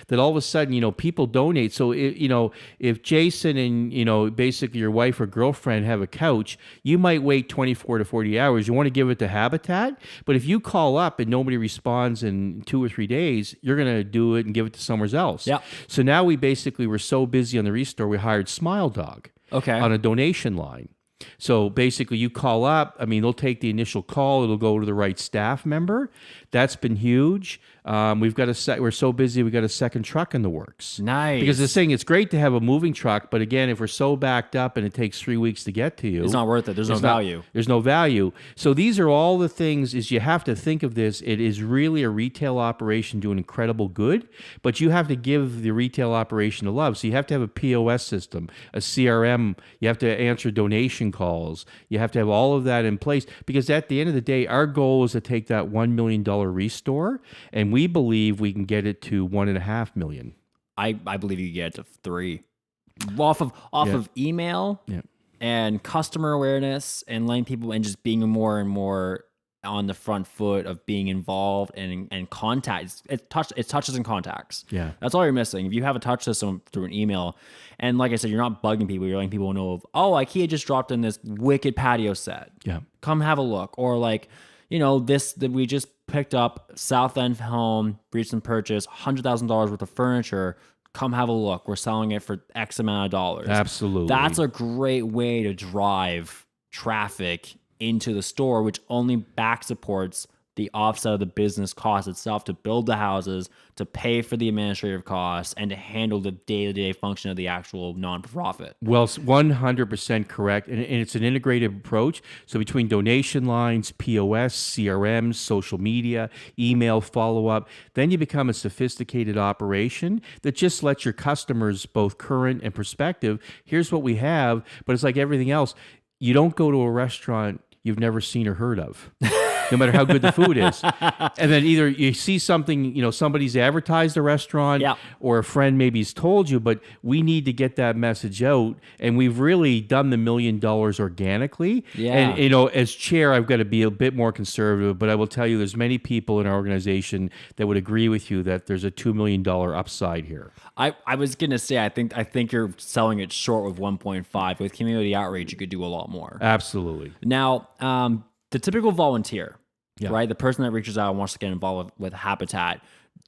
that all of a sudden, people donate. So, if Jason and, basically your wife or girlfriend have a couch, you might wait 24 to 40 hours. You want to give it to Habitat. But if you call up and nobody responds in 2 or 3 days, you're going to do it and give it to somewhere else. Yeah. So now we're so busy on the Restore, we hired Smile Dog. Okay. On a donation line. So basically you call up, I mean, they'll take the initial call, it'll go to the right staff member. That's been huge. We're so busy, we got a second truck in the works. Nice. Because the thing, it's great to have a moving truck, but again, if we're so backed up and it takes 3 weeks to get to you, it's not worth it. There's no value. There's no value. So these are all the things is you have to think of this. It is really a retail operation doing incredible good, but you have to give the retail operation a love. So you have to have a POS system, a CRM. You have to answer donation calls. You have to have all of that in place because at the end of the day, our goal is to take that $1 million Restore, and we believe we can get it to $1.5 million. I believe you get it to 3 off of email and customer awareness and letting people and just being more and more on the front foot of being involved and contact. It's touches and contacts. Yeah. That's all you're missing. If you have a touch system through an email, and like I said, you're not bugging people, you're letting people know of, IKEA just dropped in this wicked patio set. Yeah. Come have a look. Or like, this that we just picked up South End Home, recent purchase, $100,000 worth of furniture. Come have a look. We're selling it for X amount of dollars. Absolutely. That's a great way to drive traffic into the store, which only back supports the offset of the business cost itself to build the houses, to pay for the administrative costs, and to handle the day-to-day function of the actual non-profit. Well, 100% correct. And it's an integrated approach. So between donation lines, POS, CRM, social media, email follow-up, then you become a sophisticated operation that just lets your customers, both current and prospective, here's what we have. But it's like everything else. You don't go to a restaurant you've never seen or heard of, no matter how good the food is. And then either you see something, somebody's advertised a restaurant or a friend maybe's told you, but we need to get that message out. And we've really done the $1 million organically. Yeah. And, as chair, I've got to be a bit more conservative, but I will tell you there's many people in our organization that would agree with you that there's a $2 million upside here. I was going to say, I think you're selling it short with 1.5. With community outreach, you could do a lot more. Absolutely. Now, the typical volunteer, right? The person that reaches out and wants to get involved with Habitat,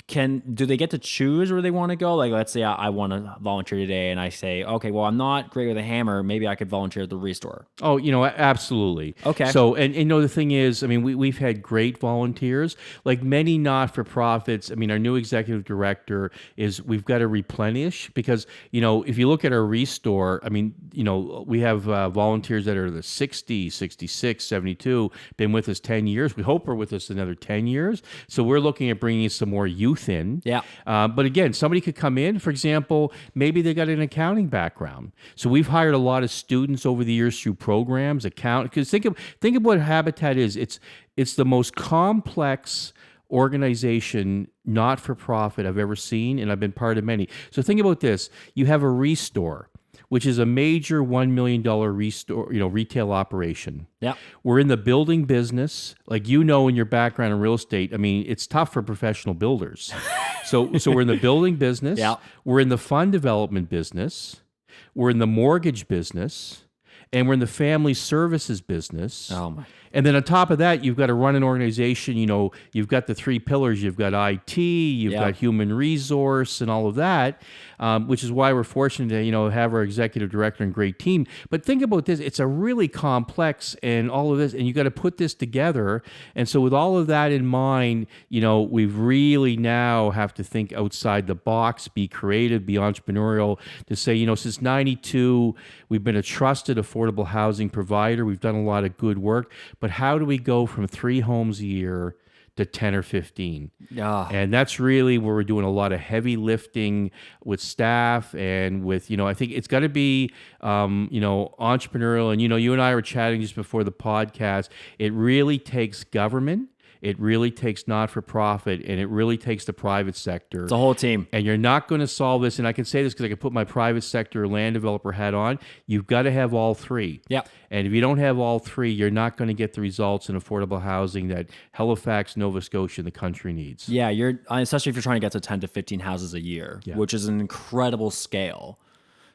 do they get to choose where they want to go? Like, let's say I want to volunteer today, and I say, okay, well, I'm not great with a hammer. Maybe I could volunteer at the Restore. Oh, absolutely. Okay. So, and the thing is, I mean, we've had great volunteers, like many not-for-profits. I mean, our new executive director we've got to replenish because, if you look at our Restore, I mean, we have volunteers that are the 60, 66, 72, been with us 10 years. We hope we're with us another 10 years. So we're looking at bringing some more youth in. Yeah. But again, somebody could come in, for example, maybe they got an accounting background. So we've hired a lot of students over the years through programs, because think of what Habitat is. It's the most complex organization, not for profit, I've ever seen, and I've been part of many. So think about this: you have a Restore, which is a major $1 million restore, retail operation. Yeah. We're in the building business. Like, in your background in real estate, I mean, it's tough for professional builders. So we're in the building business. Yeah. We're in the fund development business. We're in the mortgage business. And we're in the family services business. Oh my. And then on top of that, you've got to run an organization. You've got the three pillars. You've got IT, you've got human resource, and all of that, which is why we're fortunate to have our executive director and great team. But think about this: it's a really complex and all of this, and you got to put this together. And so, with all of that in mind, we really now have to think outside the box, be creative, be entrepreneurial. To say, since '92, we've been a trusted affordable housing provider. We've done a lot of good work. But how do we go from 3 homes a year to 10 or 15? Yeah. And that's really where we're doing a lot of heavy lifting with staff and with, I think it's got to be, entrepreneurial. And, you and I were chatting just before the podcast. It really takes government. It really takes not-for-profit, and it really takes the private sector. It's a whole team. And you're not going to solve this, and I can say this because I can put my private sector land developer hat on. You've got to have all three. Yeah. And if you don't have all three, you're not going to get the results in affordable housing that Halifax, Nova Scotia, and the country needs. Yeah, especially if you're trying to get to 10 to 15 houses a year, which is an incredible scale.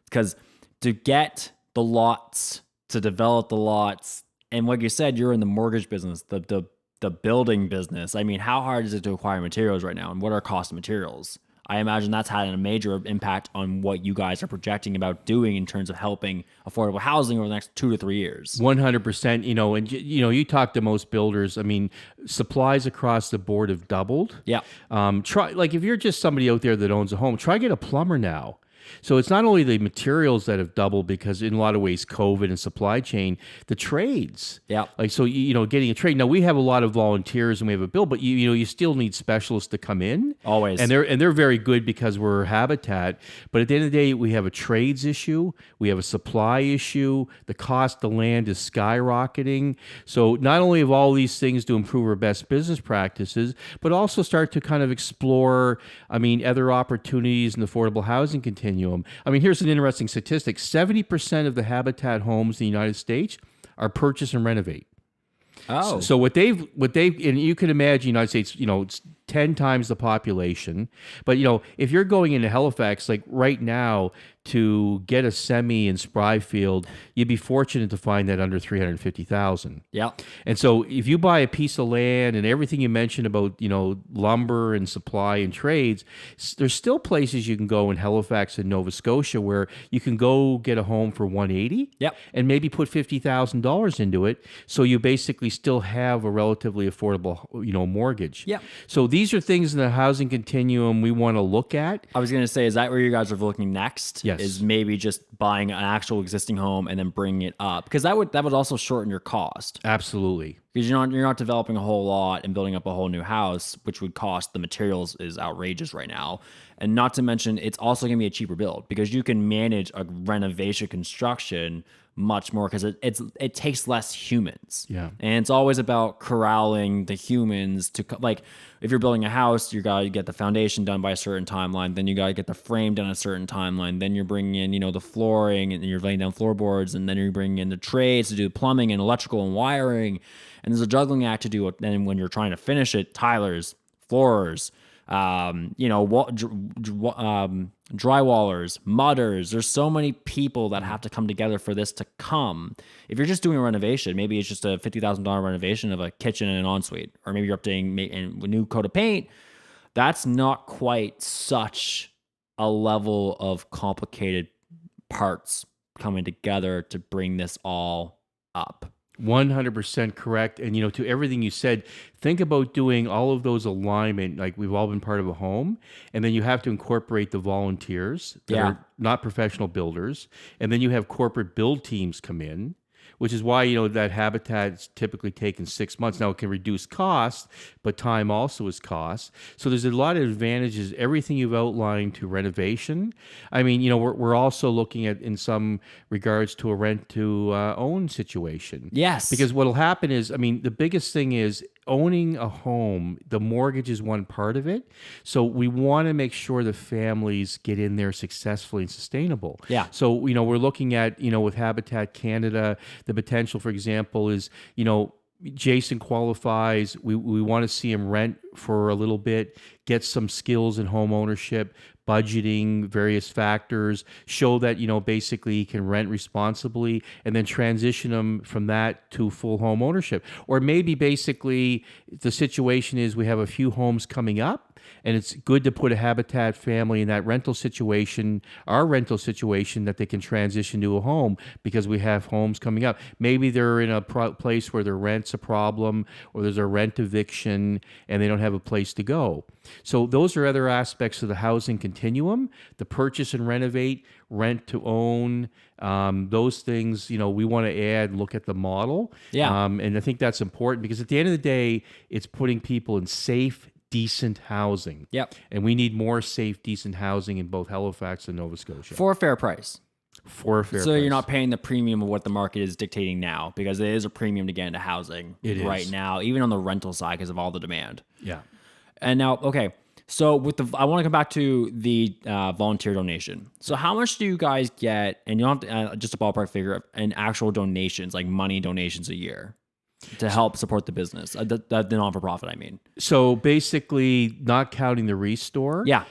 Because to get the lots, to develop the lots, and like you said, you're in the mortgage business, the building business. I mean, how hard is it to acquire materials right now, and what are cost of materials? I imagine that's had a major impact on what you guys are projecting about doing in terms of helping affordable housing over the next 2 to 3 years. 100%, and you talk to most builders. I mean, supplies across the board have doubled. Yeah. If you're just somebody out there that owns a home, try get a plumber now. So it's not only the materials that have doubled because in a lot of ways COVID and supply chain, the trades. Yeah. Getting a trade. Now we have a lot of volunteers and we have a bill, but you still need specialists to come in. Always. And they're very good because we're Habitat. But at the end of the day, we have a trades issue, we have a supply issue, the cost of land is skyrocketing. So not only have all these things to improve our best business practices, but also start to kind of explore, other opportunities in the affordable housing continuum. Here's an interesting statistic. 70% of the Habitat homes in the United States are purchase and renovate. Oh. So what they've, and you can imagine United States, it's 10 times the population. But, if you're going into Halifax, like right now, to get a semi in Spryfield, you'd be fortunate to find that under $350,000. Yeah. And so if you buy a piece of land and everything you mentioned about, lumber and supply and trades, there's still places you can go in Halifax and Nova Scotia where you can go get a home for $180. Yep. And maybe put $50,000 into it. So you basically still have a relatively affordable, mortgage. Yeah. So these are things in the housing continuum we want to look at. I was going to say, is that where you guys are looking next? Yes. Is maybe just buying an actual existing home and then bringing it up, because that would also shorten your cost. Absolutely. Because you're not developing a whole lot and building up a whole new house, which would cost, the materials is outrageous right now. And not to mention, it's also going to be a cheaper build because you can manage a renovation construction much more because it takes less humans. Yeah. And it's always about corralling the humans to, like, if you're building a house, you got to get the foundation done by a certain timeline. Then you got to get the frame done a certain timeline. Then you're bringing in, the flooring, and you're laying down floorboards. And then you're bringing in the trades to do plumbing and electrical and wiring. And there's a juggling act to do it. And when you're trying to finish it, tilers, floorers, drywallers, mudders. There's so many people that have to come together for this to come. If you're just doing a renovation, maybe it's just a $50,000 renovation of a kitchen and an ensuite, or maybe you're updating a new coat of paint. That's not quite such a level of complicated parts coming together to bring this all up. 100% correct. And, to everything you said, think about doing all of those alignment, like we've all been part of a home, and then you have to incorporate the volunteers that Yeah. are not professional builders. And then you have corporate build teams come in, which is why, that habitat's typically taken 6 months. Now it can reduce cost, but time also is cost. So there's a lot of advantages, everything you've outlined to renovation. I mean, we're also looking at, in some regards, to a rent to own situation. Yes. Because what'll happen is, I mean, the biggest thing is owning a home, the mortgage is one part of it. So we want to make sure the families get in there successfully and sustainable. Yeah. So, we're looking at, with Habitat Canada, the potential, for example, is, Jason qualifies. We want to see him rent for a little bit, get some skills in home ownership, budgeting, various factors, show that, basically he can rent responsibly, and then transition him from that to full home ownership. Or maybe basically the situation is we have a few homes coming up, and it's good to put a Habitat family in that rental situation, our rental situation, that they can transition to a home because we have homes coming up. Maybe they're in a place where their rent's a problem, or there's a rent eviction and they don't have a place to go. So those are other aspects of the housing continuum: the purchase and renovate, rent to own, those things, we want to add, look at the model. Yeah. And I think that's important because at the end of the day, it's putting people in safe, decent housing. Yep. And we need more safe, decent housing in both Halifax and Nova Scotia. For a fair price. For a fair So price. you're not paying the premium of what the market is dictating now, because it is a premium to get into housing right now, even on the rental side because of all the demand. Yeah. And now, okay, so I want to come back to the volunteer donation. So how much do you guys get, and you don't have to, just a ballpark figure, in actual donations, like money donations a year, to help support the business, the non-for-profit, I mean? So basically, not counting the restore, Yeah.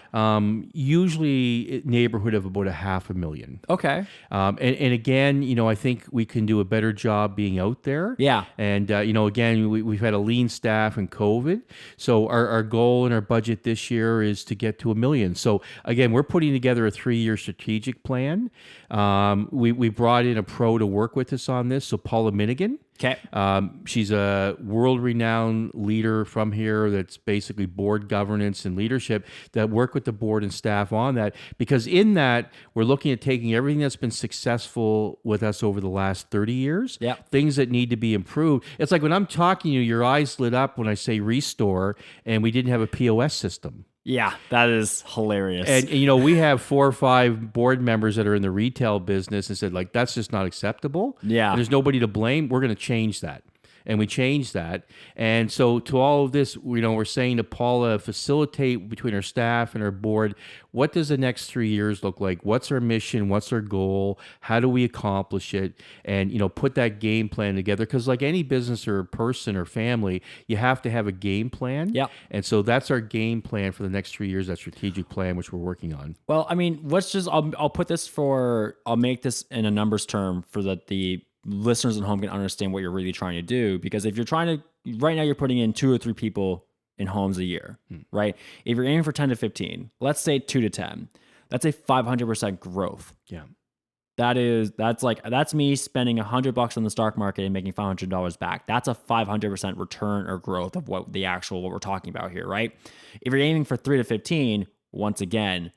Usually neighborhood of about $500,000. Okay. And again, I think we can do a better job being out there. Yeah. And, again, we've had a lean staff and COVID. So our goal and our budget this year is to get to $1 million. So again, we're putting together a 3-year strategic plan. We brought in a pro to work with us on this. So Paula Minigan. Okay. She's a world-renowned leader from here that's basically board governance and leadership that work with the board and staff on that, because in that, we're looking at taking everything that's been successful with us over the last 30 years, things that need to be improved. It's like when I'm talking to you, your eyes lit up when I say restore, and we didn't have a POS system. Yeah, that is hilarious. And we have 4 or 5 board members that are in the retail business and said, like, that's just not acceptable. Yeah. And there's nobody to blame. We're going to change that. And we changed that. And so to all of this, we're saying to Paula, facilitate between our staff and our board, what does the next 3 years look like? What's our mission? What's our goal? How do we accomplish it? And, put that game plan together. Because like any business or person or family, you have to have a game plan. Yeah. And so that's our game plan for the next 3 years, that strategic plan, which we're working on. Well, I mean, I'll make this in a numbers term for the listeners at home can understand what you're really trying to do. Because if you're trying to, right now you're putting in 2 or 3 people in homes a year, right? If you're aiming for 10 to 15, let's say 2 to 10, that's a 500% growth. Yeah. That's me spending $100 on the stock market and making $500 back. That's a 500% return or growth of what we're talking about here, right? If you're aiming for 3 to 15, once again,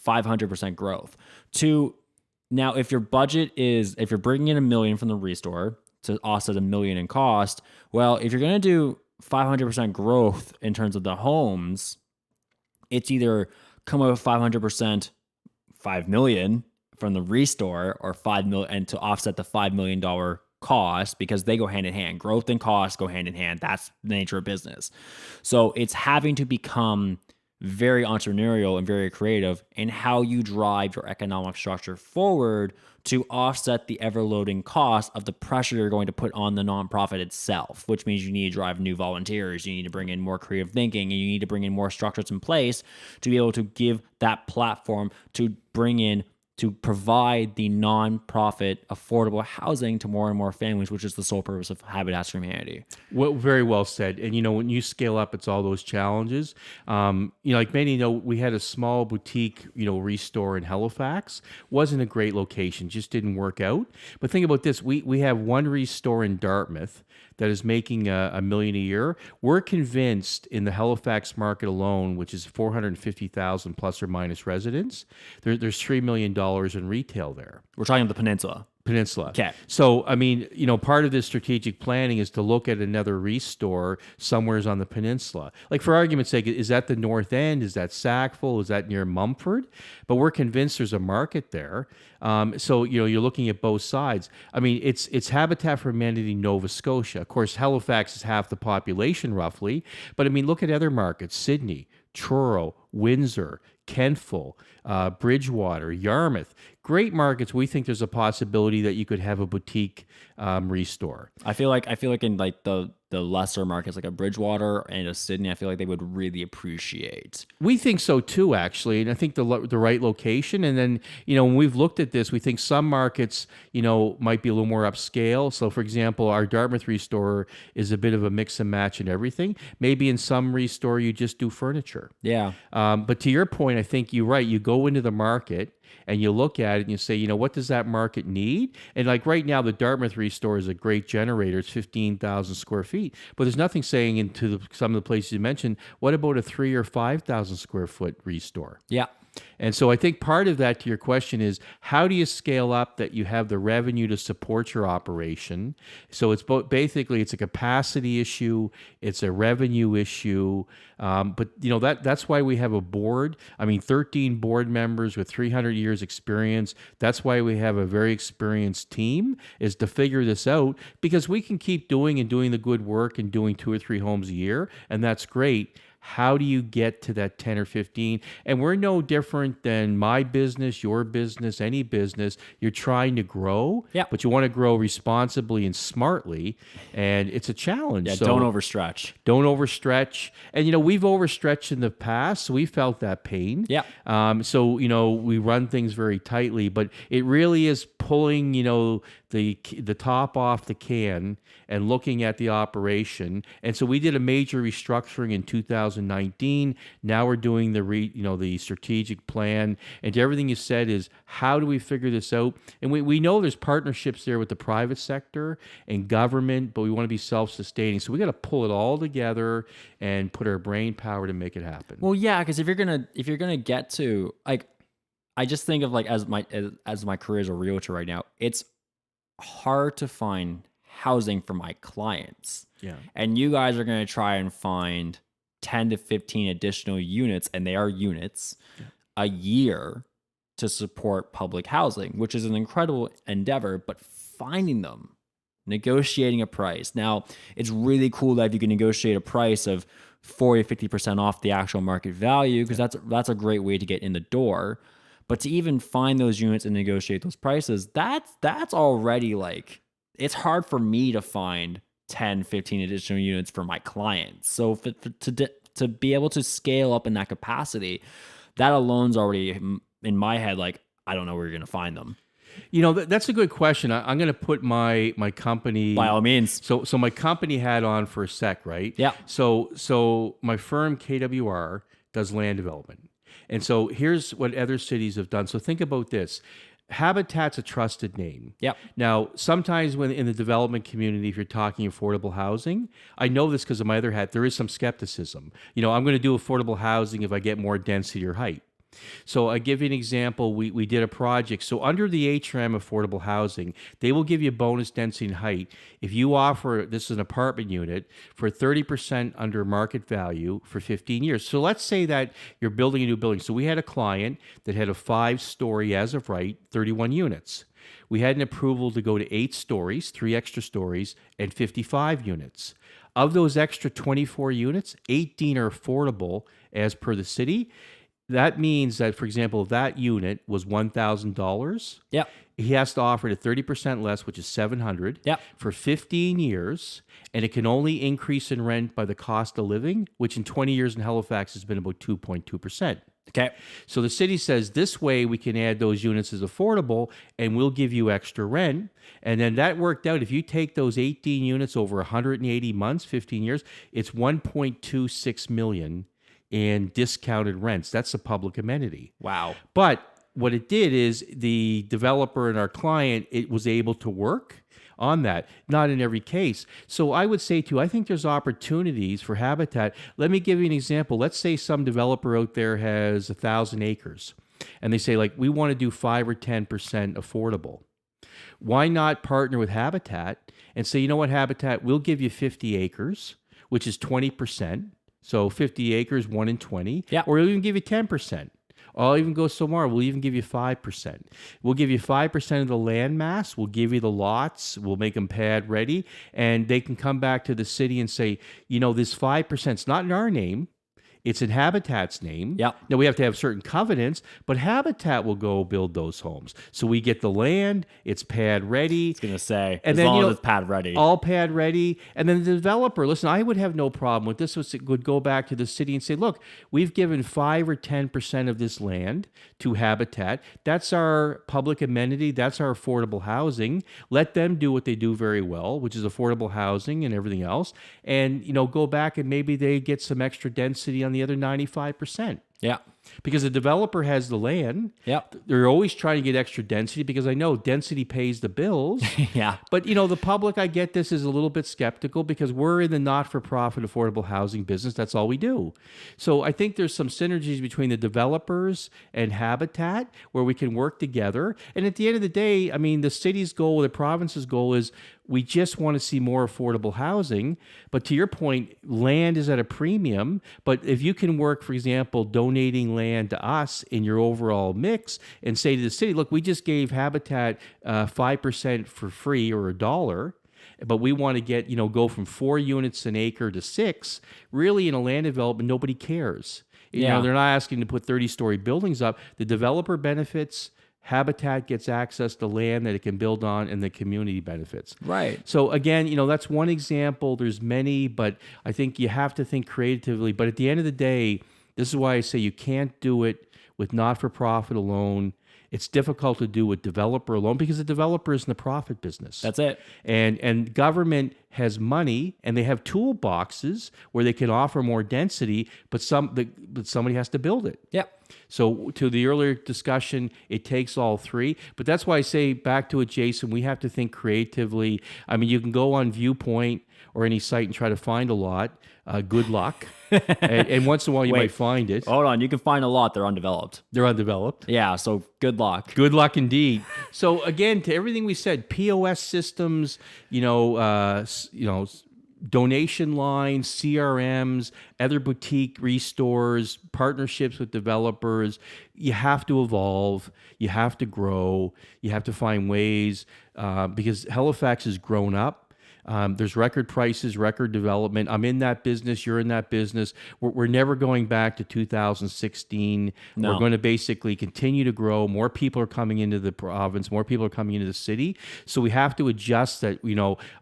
500% growth. Now, if you're bringing in $1 million from the restore to offset $1 million in cost, well, if you're going to do 500% growth in terms of the homes, it's either come up with 500%, $5 million from the restore, or $5 million, and to offset the $5 million cost, because they go hand in hand. Growth and cost go hand in hand. That's the nature of business. So it's having to become very entrepreneurial and very creative in how you drive your economic structure forward to offset the ever-loading cost of the pressure you're going to put on the nonprofit itself, which means you need to drive new volunteers, you need to bring in more creative thinking, and you need to bring in more structures in place to be able to give that platform to bring in to provide the nonprofit affordable housing to more and more families, which is the sole purpose of Habitats for Humanity. Well, very well said. And when you scale up, it's all those challenges. Like many know, we had a small boutique, restore in Halifax. Wasn't a great location, just didn't work out. But think about this: we have one restore in Dartmouth that is making a million a year. We're convinced in the Halifax market alone, which is 450,000 plus or minus residents, there's $3 million in retail there. We're talking about the peninsula. Okay. So, part of this strategic planning is to look at another restore somewheres on the peninsula. Like, for argument's sake, is that the North End? Is that Sackville? Is that near Mumford? But we're convinced there's a market there. So, you're looking at both sides. It's Habitat for Humanity Nova Scotia. Of course, Halifax is half the population roughly. But, look at other markets: Sydney, Truro, Windsor, Kentville, Bridgewater, Yarmouth. Great markets. We think there's a possibility that you could have a boutique restore. I feel like in like the lesser markets like a Bridgewater and a Sydney, I feel like they would really appreciate. We think so too, actually, and I think the right location. And then when we've looked at this, we think some markets might be a little more upscale. So, for example, our Dartmouth restore is a bit of a mix and match and everything. Maybe in some restore you just do furniture. Yeah. But to your point, I think you're right. You go into the market and you look at it and you say, what does that market need? And like right now, the Dartmouth restore is a great generator. It's 15,000 square feet. But there's nothing saying into some of the places you mentioned, what about a 3,000 or 5,000 square foot restore? Yeah. And so I think part of that to your question is, how do you scale up that you have the revenue to support your operation? So it's basically it's a capacity issue, it's a revenue issue, but that's why we have a board. 13 board members with 300 years experience. That's why we have a very experienced team, is to figure this out, because we can keep doing the good work and doing 2 or 3 homes a year, and that's great. How do you get to that 10 or 15? And we're no different than my business, your business, any business. You're trying to grow, but you want to grow responsibly and smartly, and it's a challenge. Yeah, so don't overstretch. Don't overstretch. And, we've overstretched in the past, so we felt that pain. Yeah. So, we run things very tightly, but it really is pulling, the top off the can and looking at the operation. And so we did a major restructuring in 2019. Now we're doing the strategic plan. And to everything you said is, how do we figure this out? And we know there's partnerships there with the private sector and government, but we want to be self-sustaining. So we got to pull it all together and put our brain power to make it happen. Well, yeah, because if you're gonna get to, like, I just think of, like, as my career as a realtor right now, it's hard to find housing for my clients. Yeah. And you guys are going to try and find 10 to 15 additional units, and they are units, a year to support public housing, which is an incredible endeavor, but finding them, negotiating a price. Now, it's really cool that if you can negotiate a price of 40 to 50% off the actual market value, because that's a great way to get in the door. But to even find those units and negotiate those prices, that's already, like, it's hard for me to find 10, 15 additional units for my clients. So to be able to scale up in that capacity, that alone's already in my head, like, I don't know where you're going to find them. That's a good question. I'm going to put my company, by all means. So my company hat on for a sec, right? Yeah. So my firm KWR does land development. And so here's what other cities have done. So think about this. Habitat's a trusted name. Yep. Now, sometimes when in the development community, if you're talking affordable housing, I know this because of my other hat, there is some skepticism. I'm going to do affordable housing if I get more density or height. So I give you an example. We did a project. So under the HRM affordable housing, they will give you bonus density and height if you offer, this is an apartment unit, for 30% under market value for 15 years. So let's say that you're building a new building. So we had a client that had a 5-story, as of right, 31 units. We had an approval to go to 8 stories, 3 extra stories, and 55 units. Of those extra 24 units, 18 are affordable as per the city. That means that, for example, if that unit was $1,000, yep, he has to offer it at 30% less, which is 700 Yep. for 15 years, and it can only increase in rent by the cost of living, which in 20 years in Halifax has been about 2.2%. Okay. So the city says this way we can add those units as affordable and we'll give you extra rent. And then that worked out. If you take those 18 units over 180 months, 15 years, it's 1.26 million in discounted rents. That's a public amenity. Wow. But what it did is the developer and our client, it was able to work on that, not in every case. So I would say too, I think there's opportunities for habitat. Let me give you an example. Let's say some developer out there has 1,000 acres and they say like, we want to do 5 or 10% affordable. Why not partner with Habitat and say, you know what, Habitat, we'll give you 50 acres, which is 20%. So 50 acres, 1 in 20, Yeah. or we'll even give you 10%. I'll even go so far. We'll even give you 5%. We'll give you 5% of the land mass. We'll give you the lots. We'll make them pad ready. And they can come back to the city and say, you know, this 5%, it's not in our name. It's in Habitat's name. Yep. Now, we have to have certain covenants, but Habitat will go build those homes. So we get the land, it's pad ready. I was going to say, And as then, long you know, as it's pad ready. all pad ready. And then the developer, listen, I would have no problem with this. Would go back to the city and say, look, we've given 5 or 10% of this land to Habitat. That's our public amenity. That's our affordable housing. Let them do what they do very well, which is affordable housing and everything else. And, you know, go back and maybe they get some extra density on the other 95%. Yeah. Because the developer has the land. Yep. They're always trying to get extra density because I know density pays the bills. Yeah. But, you know, the public, I get this, is a little bit skeptical because we're in the not-for-profit affordable housing business. That's all we do. So I think there's some synergies between the developers and Habitat where we can work together. And at the end of the day, I mean, the city's goal, the province's goal is we just want to see more affordable housing. But to your point, land is at a premium. But if you can work, for example, donating land to us in your overall mix and say to the city, look, we just gave Habitat 5% for free or $1, but we want to get, you know, go from 4 units an acre to 6, really in a land development, nobody cares. You know, they're not asking to put 30-story buildings up. The developer benefits, Habitat gets access to land that it can build on, and the community benefits. Right. So again, you know, that's one example. There's many, but I think you have to think creatively. But at the end of the day, this is why I say you can't do it with not-for-profit alone. It's difficult to do with developer alone because the developer is in the profit business. That's it. And government has money and they have toolboxes where they can offer more density, but somebody has to build it. Yep. So to the earlier discussion, it takes all three. But that's why I say back to it, Jason, we have to think creatively. I mean, you can go on Viewpoint or any site and try to find a lot. Good luck. and once in a while you might find it. Hold on. You can find a lot. They're undeveloped. They're undeveloped. Yeah. So good luck. Good luck indeed. So again, to everything we said, POS systems, donation lines, CRMs, other boutique restores, partnerships with developers. You have to evolve. You have to grow. You have to find ways because Halifax has grown up. There's record prices, record development. I'm in that business. You're in that business. We're never going back to 2016. No. We're going to basically continue to grow. More people are coming into the province. More people are coming into the city. So we have to adjust that,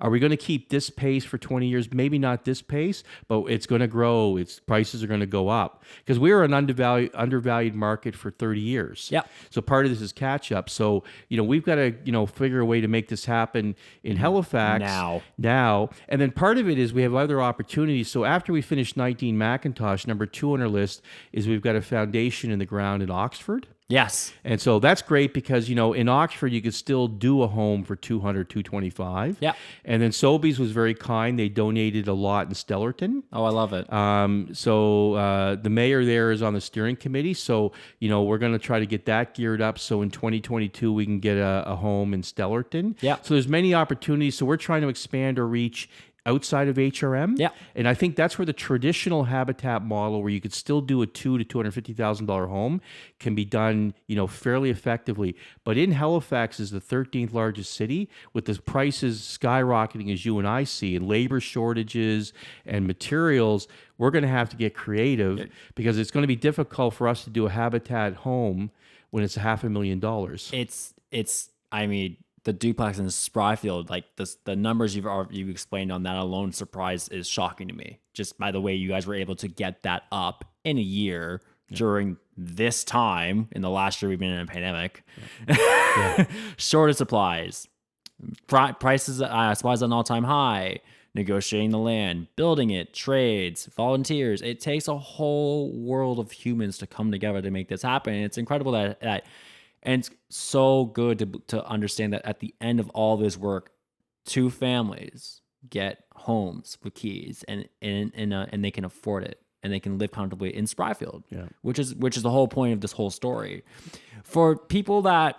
are we going to keep this pace for 20 years? Maybe not this pace, but it's going to grow. Its prices are going to go up because we were an undervalued market for 30 years. Yep. So part of this is catch up. So, we've got to, figure a way to make this happen in Halifax now. And then part of it is we have other opportunities. So after we finish 19 Macintosh, number 2 on our list is we've got a foundation in the ground in Oxford. Yes. And so that's great because, in Oxford, you could still do a home for $200, $225. Yeah. And then Sobeys was very kind. They donated a lot in Stellarton. Oh, I love it. So the mayor there is on the steering committee. So, we're going to try to get that geared up. So in 2022, we can get a home in Stellarton. Yeah. So there's many opportunities. So we're trying to expand our reach outside of HRM. Yeah. And I think that's where the traditional habitat model where you could still do a $200,000 to $250,000 home can be done, fairly effectively. But in Halifax is the 13th largest city with the prices skyrocketing as you and I see and labor shortages and materials. We're going to have to get creative because it's going to be difficult for us to do a habitat home when it's $500,000. I mean, the duplex in Spryfield, like the numbers you've explained on that alone, surprise is shocking to me. Just by the way you guys were able to get that up in a year during this time in the last year we've been in a pandemic. Short of supplies, prices, supplies at an all-time high, negotiating the land, building it, trades, volunteers. It takes a whole world of humans to come together to make this happen. And it's incredible that and it's so good to understand that at the end of all this work, 2 families get homes with keys and they can afford it and they can live comfortably in Spryfield, which is the whole point of this whole story. For people that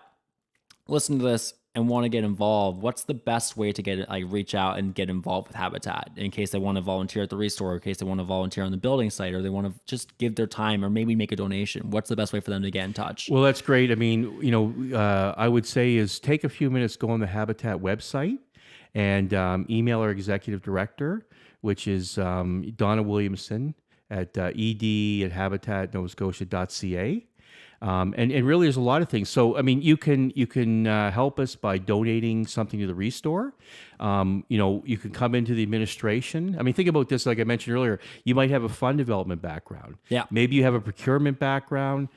listen to this and want to get involved, what's the best way to reach out and get involved with Habitat in case they want to volunteer at the restore, in case they want to volunteer on the building site, or they want to just give their time or maybe make a donation? What's the best way for them to get in touch? Well, that's great. I mean, I would say is take a few minutes, go on the Habitat website and email our executive director, which is Donna Williamson at ed@habitatnovascotia.ca. And really, there's a lot of things. So, I mean, you can help us by donating something to the restore. You can come into the administration. I mean, think about this. Like I mentioned earlier, you might have a fund development background. Yeah. Maybe you have a procurement background.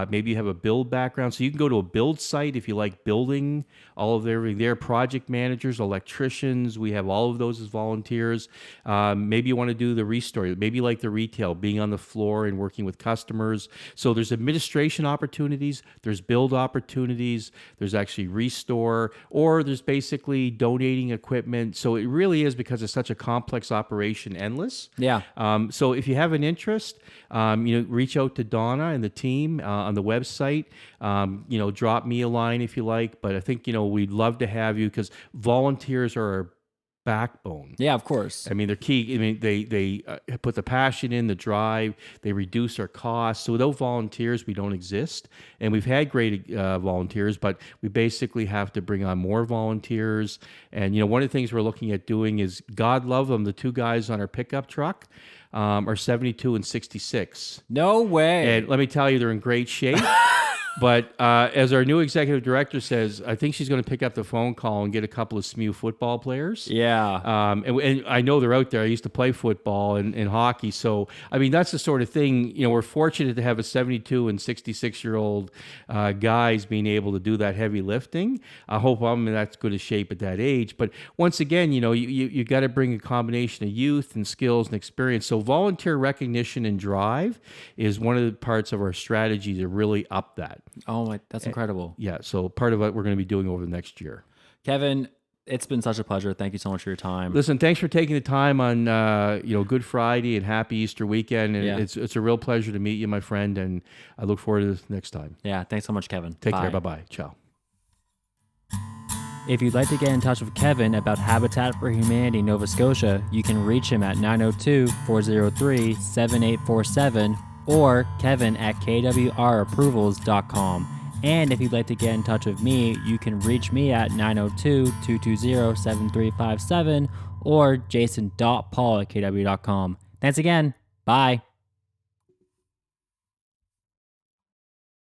Maybe you have a build background. So you can go to a build site if you like building. All of their project managers, electricians. We have all of those as volunteers. Maybe you want to do the restore. Maybe you like the retail, being on the floor and working with customers. So there's administration opportunities. There's build opportunities. There's actually restore, or there's basically donating equipment. So it really is, because it's such a complex operation, endless. Yeah. So if you have an interest, reach out to Donna and the team on the website. Drop me a line if you like. But I think, we'd love to have you, because volunteers are our backbone. Yeah, of course. I mean, they're key. I mean, they put the passion in, the drive. They reduce our costs. So without volunteers, we don't exist. And we've had great volunteers, but we basically have to bring on more volunteers. And, one of the things we're looking at doing is, God love them, the 2 guys on our pickup truck are 72 and 66. No way. And let me tell you, they're in great shape. But as our new executive director says, I think she's going to pick up the phone call and get a couple of SMU football players. Yeah. And I know they're out there. I used to play football and hockey. So, I mean, that's the sort of thing, we're fortunate to have a 72 and 66-year-old guys being able to do that heavy lifting. I hope I'm in that good a shape at that age. But once again, you got to bring a combination of youth and skills and experience. So volunteer recognition and drive is one of the parts of our strategy to really up that. Oh my, that's incredible. Yeah, so part of what we're going to be doing over the next year. Kevin, it's been such a pleasure. Thank you so much for your time. Listen, thanks for taking the time on Good Friday and happy Easter weekend. And it's a real pleasure to meet you, my friend, and I look forward to this next time. Yeah, thanks so much, Kevin. Take care. Bye-bye. Ciao. If you'd like to get in touch with Kevin about Habitat for Humanity Nova Scotia, you can reach him at 902-403-7847 or kevin@kwrapprovals.com. And if you'd like to get in touch with me, you can reach me at 902-220-7357 or jason.paul@kw.com. Thanks again. Bye.